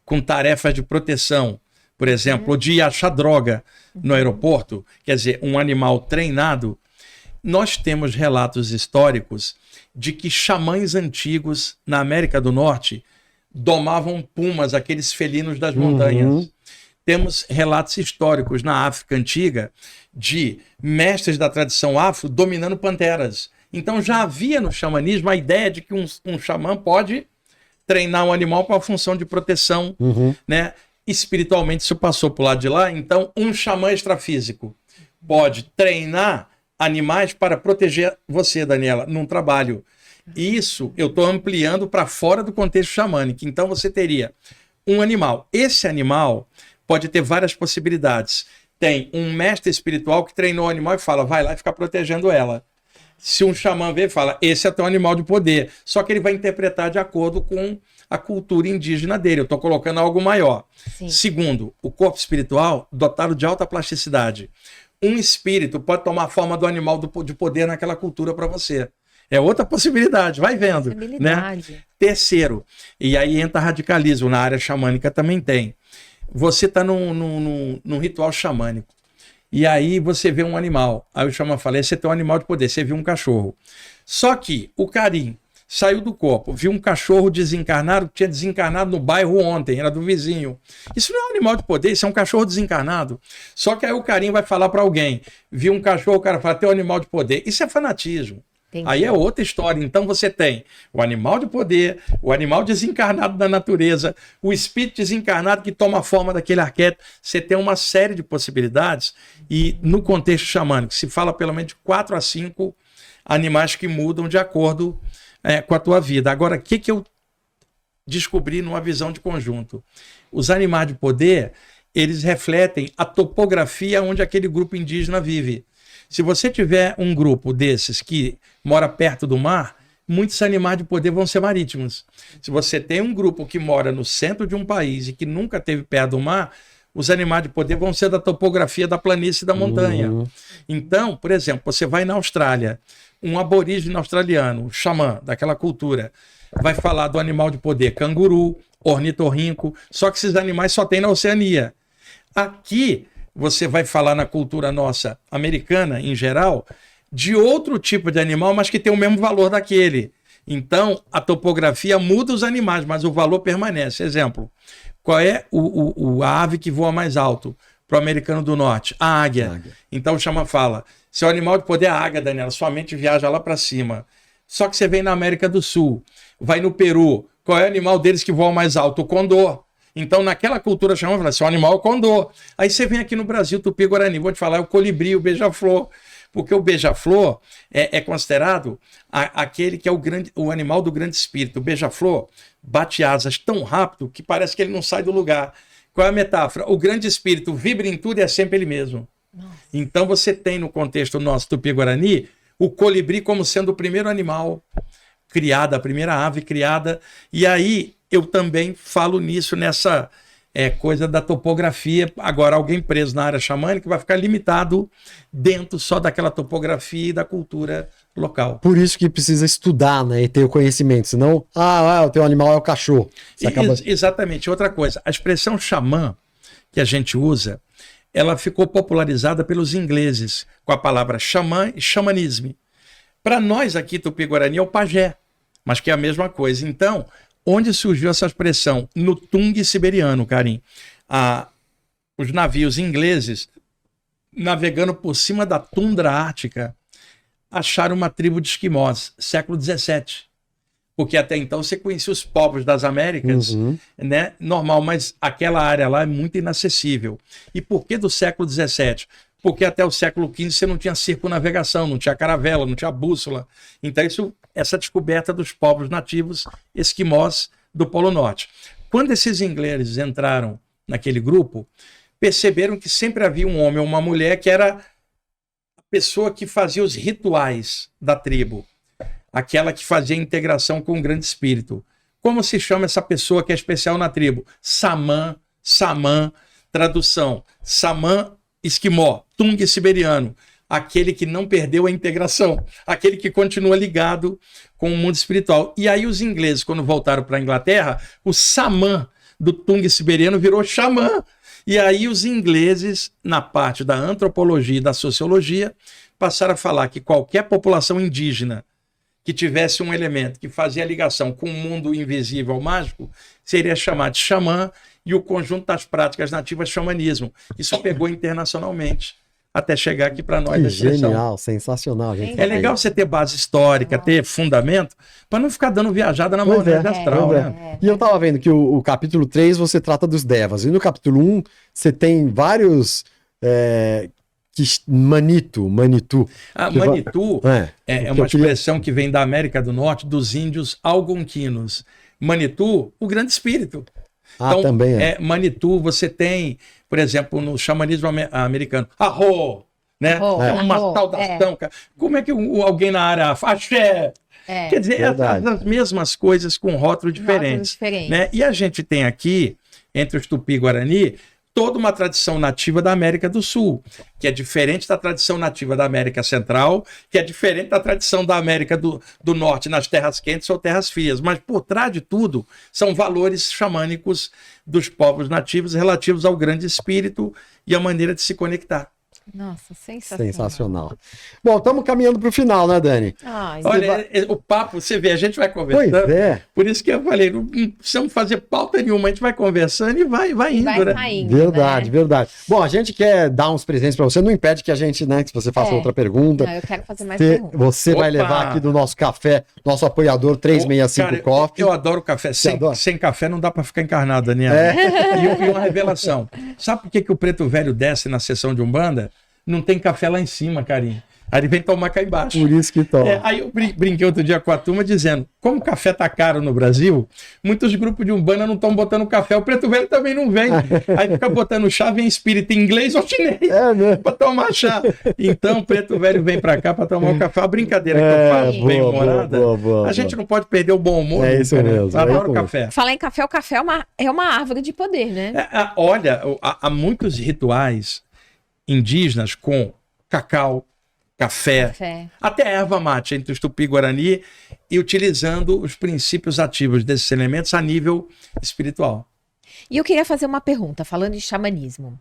com tarefas de proteção, por exemplo, ou de achar droga no aeroporto, quer dizer, um animal treinado, nós temos relatos históricos de que xamãs antigos na América do Norte domavam pumas, aqueles felinos das montanhas. Temos relatos históricos na África Antiga de mestres da tradição afro dominando panteras. Então já havia no xamanismo a ideia de que um xamã pode treinar um animal para a função de proteção, né? Espiritualmente isso passou para o lado de lá. Então um xamã extrafísico pode treinar animais para proteger você, Daniela, num trabalho. Isso eu estou ampliando para fora do contexto xamânico. Então você teria um animal. Esse animal pode ter várias possibilidades. Tem um mestre espiritual que treinou o animal e fala, vai lá e fica protegendo ela. Se um xamã vê, fala, esse é teu animal de poder. Só que ele vai interpretar de acordo com a cultura indígena dele. Eu estou colocando algo maior. Sim. Segundo, o corpo espiritual dotado de alta plasticidade. Um espírito pode tomar a forma do animal de poder naquela cultura para você. É outra possibilidade, vai vendo. Né? Terceiro, e aí entra radicalismo, na área xamânica também tem. Você está num ritual xamânico, e aí você vê um animal. Aí o xamã fala, esse é teu animal de poder, você viu um cachorro. Só que o carim saiu do corpo, viu um cachorro desencarnado, que tinha desencarnado no bairro ontem, era do vizinho. Isso não é um animal de poder, isso é um cachorro desencarnado. Só que aí o carim vai falar para alguém, viu um cachorro, o cara fala, teu animal de poder. Isso é fanatismo. Entendi. Aí é outra história. Então você tem o animal de poder, o animal desencarnado da natureza, o espírito desencarnado que toma a forma daquele arquétipo. Você tem uma série de possibilidades e no contexto xamânico se fala pelo menos de 4 a 5 animais que mudam de acordo com a tua vida. Agora, o que eu descobri numa visão de conjunto? Os animais de poder, eles refletem a topografia onde aquele grupo indígena vive. Se você tiver um grupo desses que mora perto do mar, muitos animais de poder vão ser marítimos. Se você tem um grupo que mora no centro de um país e que nunca esteve perto do mar, os animais de poder vão ser da topografia da planície e da montanha. Então, por exemplo, você vai na Austrália, um aborígene australiano, um xamã daquela cultura, vai falar do animal de poder canguru, ornitorrinco, só que esses animais só tem na Oceania. Aqui você vai falar na cultura nossa americana, em geral, de outro tipo de animal, mas que tem o mesmo valor daquele. Então, a topografia muda os animais, mas o valor permanece. Exemplo, qual é a ave que voa mais alto para o americano do norte? A águia. Então, o xamã fala, seu animal de poder é a águia, Daniela, sua mente viaja lá para cima. Só que você vem na América do Sul, vai no Peru, qual é o animal deles que voa mais alto? O condor. Então, naquela cultura xamã, fala, seu animal é o condor. Aí você vem aqui no Brasil, Tupi-Guarani, vou te falar, é o colibri, o beija-flor. Porque o beija-flor é considerado aquele que é o animal do grande espírito. O beija-flor bate asas tão rápido que parece que ele não sai do lugar. Qual é a metáfora? O grande espírito vibra em tudo e é sempre ele mesmo. Nossa. Então você tem no contexto nosso Tupi-Guarani o colibri como sendo o primeiro animal criado, a primeira ave criada. E aí eu também falo nisso, nessa coisa da topografia. Agora, alguém preso na área xamânica vai ficar limitado dentro só daquela topografia e da cultura local. Por isso que precisa estudar, né? E ter o conhecimento. Senão, o teu animal é o cachorro. Você acaba... Exatamente. Outra coisa, a expressão xamã que a gente usa, ela ficou popularizada pelos ingleses com a palavra xamã e xamanismo. Para nós aqui, Tupi-Guarani, é o pajé, mas que é a mesma coisa. Então, onde surgiu essa expressão? No Tung siberiano, Karim. Os navios ingleses, navegando por cima da tundra ártica, acharam uma tribo de esquimós, século XVII. Porque até então você conhecia os povos das Américas, né? Normal, mas aquela área lá é muito inacessível. E por que do século XVII? Porque até o século XV você não tinha circunnavegação, não tinha caravela, não tinha bússola. Então essa descoberta dos povos nativos esquimós do Polo Norte. Quando esses ingleses entraram naquele grupo, perceberam que sempre havia um homem ou uma mulher que era a pessoa que fazia os rituais da tribo. Aquela que fazia a integração com o grande espírito. Como se chama essa pessoa que é especial na tribo? Samã, tradução, Samã esquimó, Tung siberiano, aquele que não perdeu a integração, aquele que continua ligado com o mundo espiritual. E aí os ingleses, quando voltaram para a Inglaterra, o Samã do Tung siberiano virou xamã. E aí os ingleses, na parte da antropologia e da sociologia, passaram a falar que qualquer população indígena que tivesse um elemento que fazia ligação com o mundo invisível mágico, seria chamado de xamã, e o conjunto das práticas nativas xamanismo. Isso pegou internacionalmente, até chegar aqui para nós. Que genial, sensacional. Gente. É legal você ter base histórica, ter fundamento, para não ficar dando viajada na maionese astral. Né? E eu estava vendo que o capítulo 3 você trata dos devas, e no capítulo 1 você tem vários... Manitu. Manitu é uma expressão que vem da América do Norte, dos índios algonquinos. Manitu, o grande espírito. Então, também Manitu, você tem, por exemplo, no xamanismo americano, arro, né? Uma saudação. Como é que alguém na área axé? Quer dizer, as mesmas coisas com rótulos diferentes. Né? E a gente tem aqui, entre os Tupi-Guarani, toda uma tradição nativa da América do Sul, que é diferente da tradição nativa da América Central, que é diferente da tradição da América do Norte, nas terras quentes ou terras frias. Mas por trás de tudo, são valores xamânicos dos povos nativos relativos ao grande espírito e a maneira de se conectar. Nossa, sensacional. Bom, estamos caminhando para o final, né, Dani? Olha, o papo, você vê, a gente vai conversando. Pois é. Por isso que eu falei, não precisamos fazer pauta nenhuma, a gente vai conversando e vai indo, né? Saindo, verdade. Bom, a gente quer dar uns presentes para você, não impede que a gente, né, que você faça outra pergunta. Não, eu quero fazer mais perguntas. Você vai levar aqui do nosso café, nosso apoiador 365 Coffee. Eu adoro café. Sem café não dá para ficar encarnado, Daniel. E uma revelação. Sabe por que o preto velho desce na sessão de Umbanda? Não tem café lá em cima, Karim. Aí ele vem tomar cá embaixo. Por isso que toma. Aí eu brinquei outro dia com a turma dizendo, como o café tá caro no Brasil, muitos grupos de Umbanda não estão botando café, o preto velho também não vem. Aí fica botando chá, vem espírito em inglês ou chinês para tomar chá. Então o preto velho vem para cá para tomar o café. A brincadeira que eu faço bem humorada, a gente não pode perder o bom humor. É isso mesmo. Adoro o café. Falar em café, o café é uma árvore de poder, né? Olha, há muitos rituais indígenas com cacau, café, até erva mate entre os Tupi-Guarani, e utilizando os princípios ativos desses elementos a nível espiritual. E eu queria fazer uma pergunta, falando de xamanismo.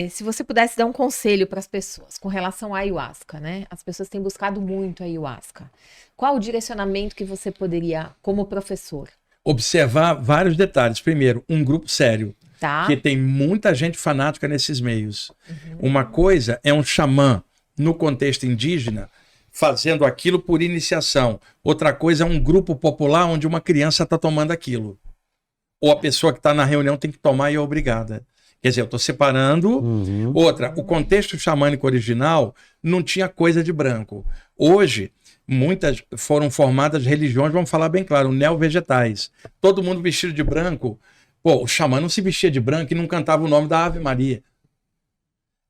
Se você pudesse dar um conselho para as pessoas com relação à ayahuasca, né? As pessoas têm buscado muito a ayahuasca. Qual o direcionamento que você poderia, como professor? Observar vários detalhes. Primeiro, um grupo sério. Tá. Porque tem muita gente fanática nesses meios. Uma coisa é um xamã no contexto indígena fazendo aquilo por iniciação. Outra coisa é um grupo popular onde uma criança está tomando aquilo. Ou a pessoa que está na reunião tem que tomar e é obrigada. Quer dizer, eu estou separando. Outra, o contexto xamânico original não tinha coisa de branco. Hoje, muitas foram formadas religiões, vamos falar bem claro, neo-vegetais. Todo mundo vestido de branco Pô, o xamã não se vestia de branco e não cantava o nome da Ave Maria.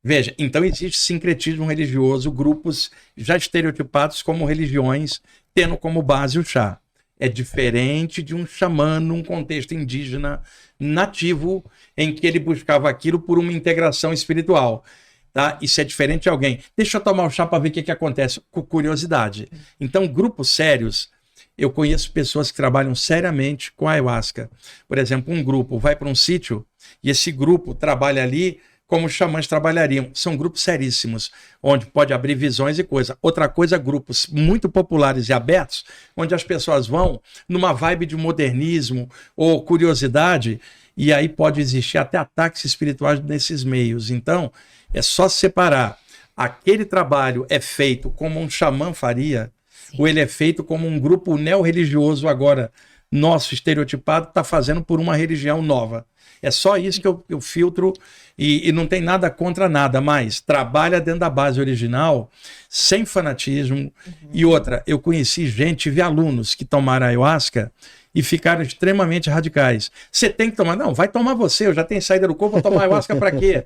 Veja, então existe sincretismo religioso, grupos já estereotipados como religiões, tendo como base o chá. É diferente de um xamã num contexto indígena nativo, em que ele buscava aquilo por uma integração espiritual. Tá? Isso é diferente de alguém. Deixa eu tomar o chá para ver o que acontece, com curiosidade. Então, grupos sérios, eu conheço pessoas que trabalham seriamente com a ayahuasca. Por exemplo, um grupo vai para um sítio e esse grupo trabalha ali como os xamãs trabalhariam. São grupos seríssimos, onde pode abrir visões e coisa. Outra coisa, grupos muito populares e abertos, onde as pessoas vão numa vibe de modernismo ou curiosidade, e aí pode existir até ataques espirituais nesses meios. Então, é só separar. Aquele trabalho é feito como um xamã faria, ou ele é feito como um grupo neo-religioso agora, nosso estereotipado, está fazendo por uma religião nova. É só isso que eu filtro e não tem nada contra nada, mas trabalha dentro da base original, sem fanatismo. E outra, eu conheci gente, tive alunos que tomaram ayahuasca e ficaram extremamente radicais. Você tem que tomar? Não, vai tomar você, eu já tenho saída do corpo, vou tomar ayahuasca para quê?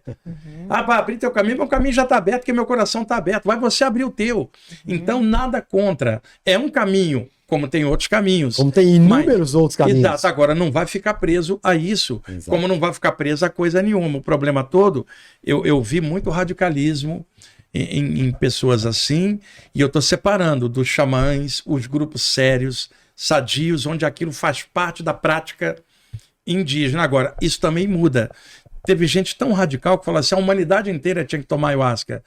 Ah, para abrir teu caminho, meu caminho já está aberto, porque meu coração está aberto, vai você abrir o teu. Então, nada contra. É um caminho, como tem outros caminhos. Como tem inúmeros outros caminhos. Exato, agora não vai ficar preso a isso, Exato. Como não vai ficar preso a coisa nenhuma. O problema todo, eu vi muito radicalismo em pessoas assim, e eu estou separando dos xamãs, os grupos sérios, sadios, onde aquilo faz parte da prática indígena. Agora, isso também muda. Teve gente tão radical que falou assim, a humanidade inteira tinha que tomar ayahuasca.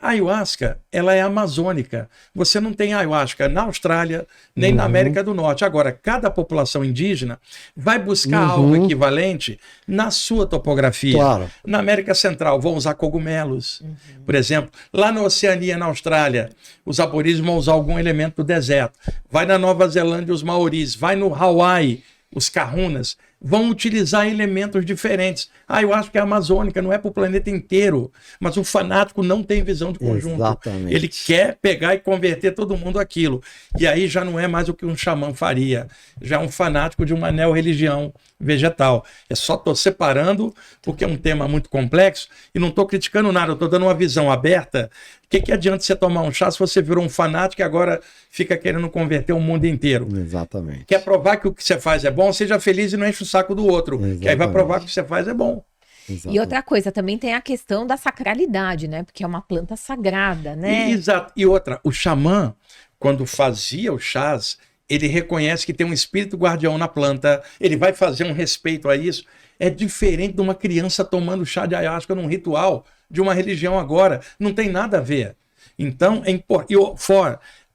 A ayahuasca, ela é amazônica. Você não tem ayahuasca na Austrália, nem na América do Norte. Agora, cada população indígena vai buscar algo equivalente na sua topografia. Claro. Na América Central, vão usar cogumelos, por exemplo. Lá na Oceania, na Austrália, os aborígenes vão usar algum elemento do deserto. Vai na Nova Zelândia, os maoris. Vai no Hawaii, os kahunas. Vão utilizar elementos diferentes. Eu acho que é amazônica, não é para o planeta inteiro. Mas o fanático não tem visão de conjunto. Exatamente. Ele quer pegar e converter todo mundo aquilo. E aí já não é mais o que um xamã faria. Já é um fanático de uma neo-religião vegetal. É só estou separando, porque é um tema muito complexo, e não estou criticando nada, eu estou dando uma visão aberta. O que adianta você tomar um chá se você virou um fanático e agora fica querendo converter o mundo inteiro? Exatamente. Quer provar que o que você faz é bom, seja feliz e não enche o saco do outro. Exatamente. Que aí vai provar que o que você faz é bom. Exatamente. E outra coisa, também tem a questão da sacralidade, né? Porque é uma planta sagrada, né? Exato. E outra, o xamã, quando fazia os chás, ele reconhece que tem um espírito guardião na planta, ele vai fazer um respeito a isso. É diferente de uma criança tomando chá de ayahuasca num ritual de uma religião agora. Não tem nada a ver. Então, é importante.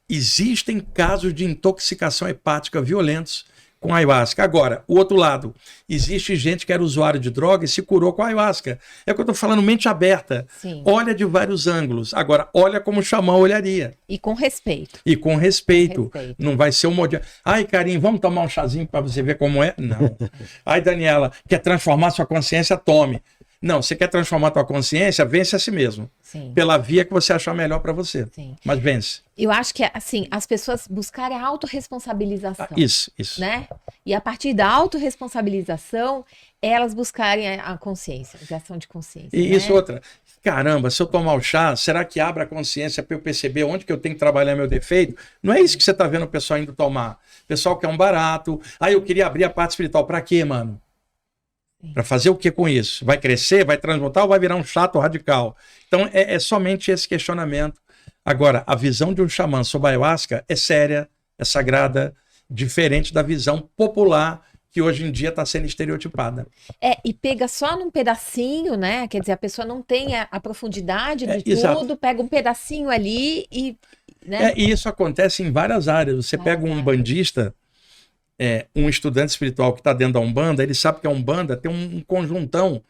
Existem casos de intoxicação hepática violentos com ayahuasca. Agora, o outro lado, existe gente que era usuário de droga e se curou com ayahuasca. É o que eu estou falando, mente aberta. Sim. Olha de vários ângulos. Agora, olha como o xamã olharia. E com respeito. E com respeito. Com respeito. Não vai ser um modelo. Ai, Carinho, vamos tomar um chazinho para você ver como é? Não. Ai, Daniela, quer transformar sua consciência? Tome. Não, você quer transformar sua consciência? Vence a si mesmo. Sim. Pela via que você achar melhor para você. Sim. Mas vence. Eu acho que, assim, as pessoas buscarem a autorresponsabilização. Isso. Né? E a partir da autorresponsabilização, elas buscarem a consciência, a ação de consciência. E né? isso outra. Caramba, se eu tomar o chá, será que abre a consciência para eu perceber onde que eu tenho que trabalhar meu defeito? Não é isso que você está vendo o pessoal indo tomar. O pessoal quer um barato. Eu queria abrir a parte espiritual. Para quê, mano? Para fazer o que com isso? Vai crescer, vai transmutar ou vai virar um chato radical? Então é somente esse questionamento. Agora, a visão de um xamã sobre a ayahuasca é séria, é sagrada, diferente da visão popular que hoje em dia está sendo estereotipada. E pega só num pedacinho, né? Quer dizer, a pessoa não tem a profundidade de tudo, exato. pega um pedacinho ali e... Né? E isso acontece em várias áreas. Você pega um umbandista, um estudante espiritual que está dentro da Umbanda, ele sabe que a Umbanda tem um conjuntão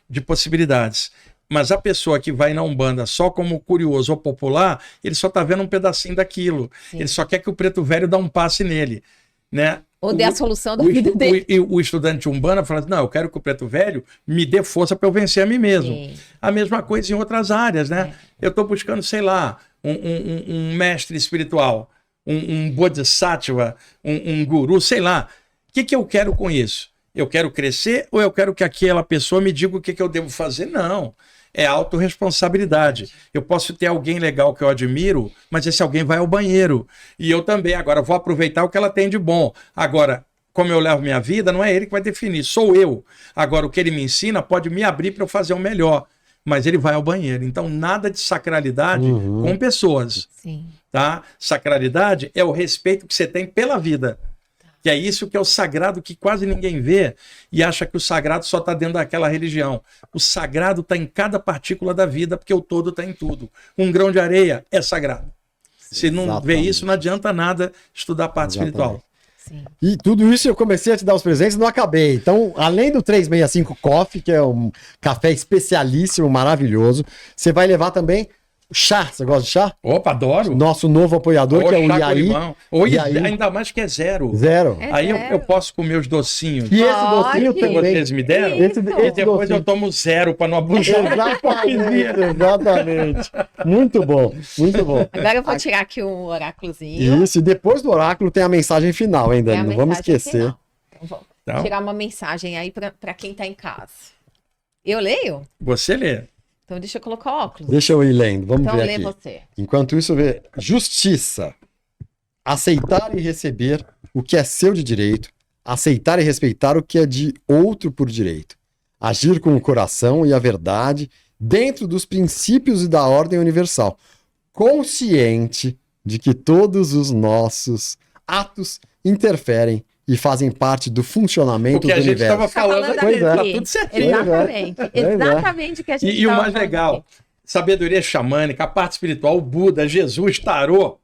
de possibilidades. Mas a pessoa que vai na Umbanda só como curioso ou popular, ele só está vendo um pedacinho daquilo. Sim. Ele só quer que o preto velho dê um passe nele. Né? Ou dê a solução da vida dele. O estudante de Umbanda fala assim, não, eu quero que o preto velho me dê força para eu vencer a mim mesmo. Sim. A mesma coisa em outras áreas, né? Eu estou buscando, sei lá, um mestre espiritual, um bodhisattva, um guru, sei lá. O que eu quero com isso? Eu quero crescer ou eu quero que aquela pessoa me diga o que eu devo fazer? Não. É autorresponsabilidade. Eu posso ter alguém legal que eu admiro, mas esse alguém vai ao banheiro. E eu também. Agora, vou aproveitar o que ela tem de bom. Agora, como eu levo minha vida, não é ele que vai definir, sou eu. Agora, o que ele me ensina pode me abrir para eu fazer o melhor. Mas ele vai ao banheiro. Então, nada de sacralidade com pessoas. Sim. Tá? Sacralidade é o respeito que você tem pela vida. Que é isso que é o sagrado que quase ninguém vê e acha que o sagrado só está dentro daquela religião. O sagrado está em cada partícula da vida, porque o todo está em tudo. Um grão de areia é sagrado. Se não vê isso, não adianta nada estudar a parte espiritual. Sim. E tudo isso eu comecei a te dar os presentes e não acabei. Então, além do 365 Coffee, que é um café especialíssimo, maravilhoso, você vai levar também chá. Você gosta de chá? Opa, adoro. Nosso novo apoiador, que é o Iaí. Ainda mais que é zero. Zero. Aí eu posso comer os docinhos E esse docinho que também. vocês me deram. Esse E depois docinho. eu tomo zero para não abusar. Exatamente. Muito bom, muito bom. Agora eu vou tirar aqui um oráculozinho. Isso, e depois do oráculo tem a mensagem final, hein, É Dani? a Não vamos mensagem esquecer. final. Então, vou Então, tirar uma mensagem aí para quem está em casa. Eu leio? você lê. Então deixa eu colocar o óculos. Deixa eu ir lendo, vamos Então ver lê aqui. você. Enquanto isso, vê. Justiça. Aceitar e receber o que é seu de direito. Aceitar e respeitar o que é de outro por direito. Agir com o coração e a verdade dentro dos princípios e da ordem universal. Consciente de que todos os nossos atos interferem e fazem parte do funcionamento O que a do gente universo. estava falando falando aqui, aqui. tá aqui. tudo certinho. Exatamente. Exatamente o que a gente E o tava mais falando legal, aqui. sabedoria xamânica, a parte espiritual, o Buda, Jesus, tarô.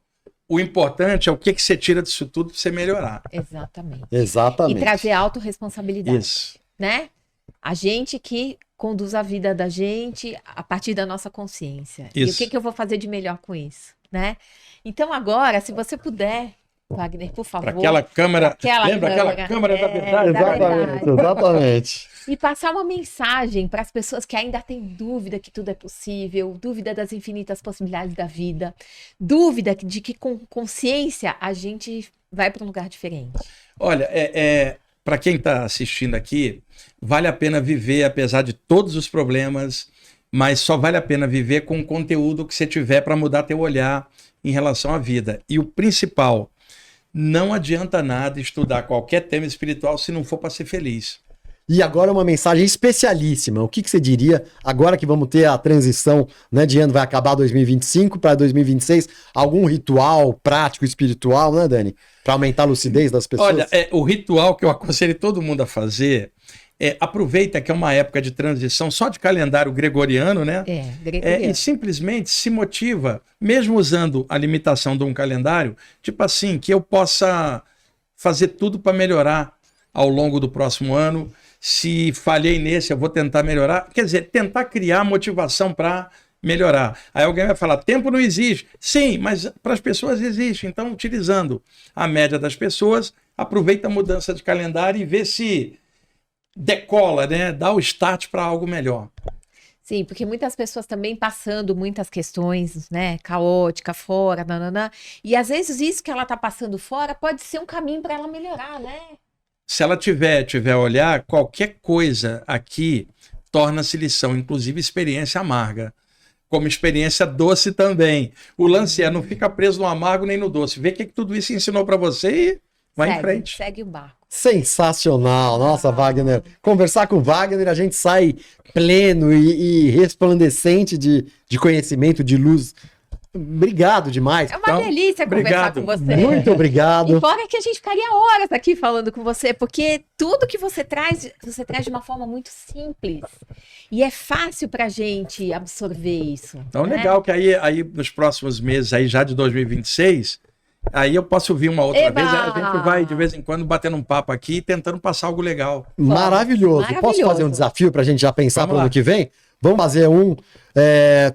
O importante é o que você tira disso tudo para você melhorar. Exatamente. Exatamente. E trazer autorresponsabilidade, Isso. né? A gente que conduz a vida da gente a partir da nossa consciência. E o Isso. que eu vou fazer de melhor com isso, né? Então agora, se você puder, Wagner, por favor. Para aquela câmera. Aquela Lembra aquela câmera, câmera da é, verdade? da verdade. Exatamente. E passar uma mensagem para as pessoas que ainda têm dúvida que tudo é possível, dúvida das infinitas possibilidades da vida, dúvida de que com consciência a gente vai para um lugar diferente. Olha, para quem está assistindo aqui, vale a pena viver, apesar de todos os problemas, mas só vale a pena viver com o conteúdo que você tiver para mudar teu olhar em relação à vida. E o principal, não adianta nada estudar qualquer tema espiritual se não for para ser feliz. E agora uma mensagem especialíssima. O que você diria, agora que vamos ter a transição, né, de ano, vai acabar 2025 para 2026, algum ritual prático, espiritual, né, Dani? Para aumentar a lucidez das pessoas? Olha, o ritual que eu aconselho todo mundo a fazer aproveita que é uma época de transição só de calendário gregoriano, né? E simplesmente se motiva, mesmo usando a limitação de um calendário, tipo assim, que eu possa fazer tudo para melhorar ao longo do próximo ano. Se falhei nesse, eu vou tentar melhorar. Quer dizer, tentar criar motivação para melhorar. Aí alguém vai falar, tempo não existe. Sim, mas para as pessoas existe. Então, utilizando a média das pessoas, aproveita a mudança de calendário e vê se decola, né? Dá o start para algo melhor. Sim, porque muitas pessoas também passando muitas questões, né, caótica, fora, nananã, e às vezes isso que ela tá passando fora pode ser um caminho para ela melhorar, né? Se ela tiver a olhar, qualquer coisa aqui torna-se lição, inclusive experiência amarga, como experiência doce também. O lance não fica preso no amargo nem no doce. Vê o que tudo isso ensinou para você e vai em frente. Segue o barco. Sensacional, nossa, Wagner. Conversar com o Wagner, a gente sai pleno e resplandecente de conhecimento, de luz. Obrigado demais. É uma delícia conversar com você. Muito obrigado. E fora que a gente ficaria horas aqui falando com você, porque tudo que você traz de uma forma muito simples. E é fácil pra gente absorver isso. Então, né? legal que aí nos próximos meses, aí já de 2026, aí eu posso vir uma outra Eba! vez, a gente vai de vez em quando batendo um papo aqui, tentando passar algo legal. Maravilhoso. Posso fazer um desafio pra gente já pensar Vamos para o lá. ano que vem? Vamos fazer um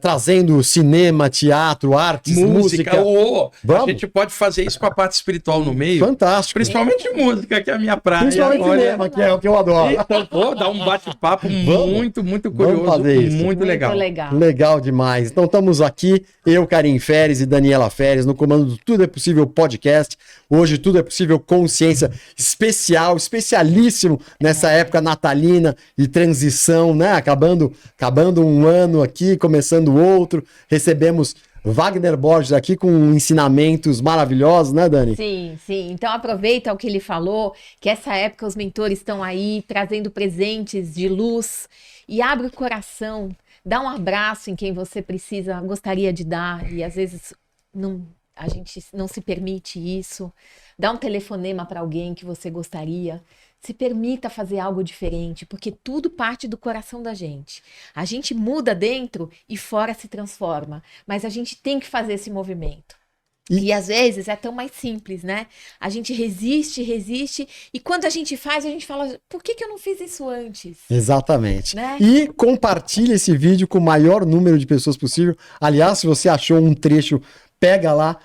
trazendo cinema, teatro, artes, música. A gente pode fazer isso com a parte espiritual no meio. Fantástico. Principalmente música, que é a minha praia. Principalmente cinema, que é o que eu adoro. Então, vou dar um bate-papo muito curioso, fazer isso. muito legal. Legal demais. Então estamos aqui, eu, Karim Feres e Daniela Feres, no comando do Tudo é Possível Podcast. Hoje Tudo é Possível Consciência especial, especialíssimo nessa época natalina e transição, né? Acabando um ano aqui, começando outro. Recebemos Wagner Borges aqui com ensinamentos maravilhosos, né, Dani? Sim, sim. Então aproveita o que ele falou, que essa época os mentores estão aí trazendo presentes de luz e abre o coração, dá um abraço em quem você gostaria de dar e às vezes a gente não se permite isso. Dá um telefonema para alguém que você gostaria. Se permita fazer algo diferente, porque tudo parte do coração da gente. A gente muda dentro e fora se transforma, mas a gente tem que fazer esse movimento. E às vezes é tão mais simples, né? A gente resiste, e quando a gente faz, a gente fala, por que eu não fiz isso antes? Exatamente. Né? E compartilhe esse vídeo com o maior número de pessoas possível. Aliás, se você achou um trecho, pega lá,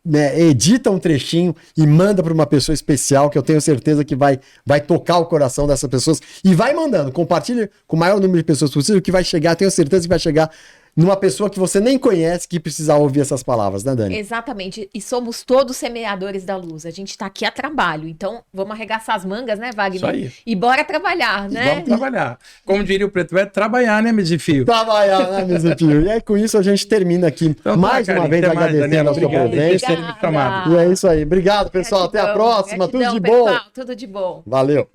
né, edita um trechinho e manda para uma pessoa especial, que eu tenho certeza que vai tocar o coração dessas pessoas. E vai mandando, compartilhe com o maior número de pessoas possível, que vai chegar, tenho certeza que vai chegar numa pessoa que você nem conhece, que precisa ouvir essas palavras, né, Dani? Exatamente, e somos todos semeadores da luz, a gente está aqui a trabalho, então vamos arregaçar as mangas, né, Wagner? Isso aí. E bora trabalhar, né? Vamos trabalhar. Como diria o Preto Velho, trabalhar, né, Mesifio? Trabalhar, né, Mesifio? E aí, com isso, a gente termina aqui Então, mais uma vez agradecendo a sua presença. Ter me chamado. E é isso aí. Obrigado, pessoal. Até a próxima. Tudo de bom. Pessoal, tudo de bom. Valeu.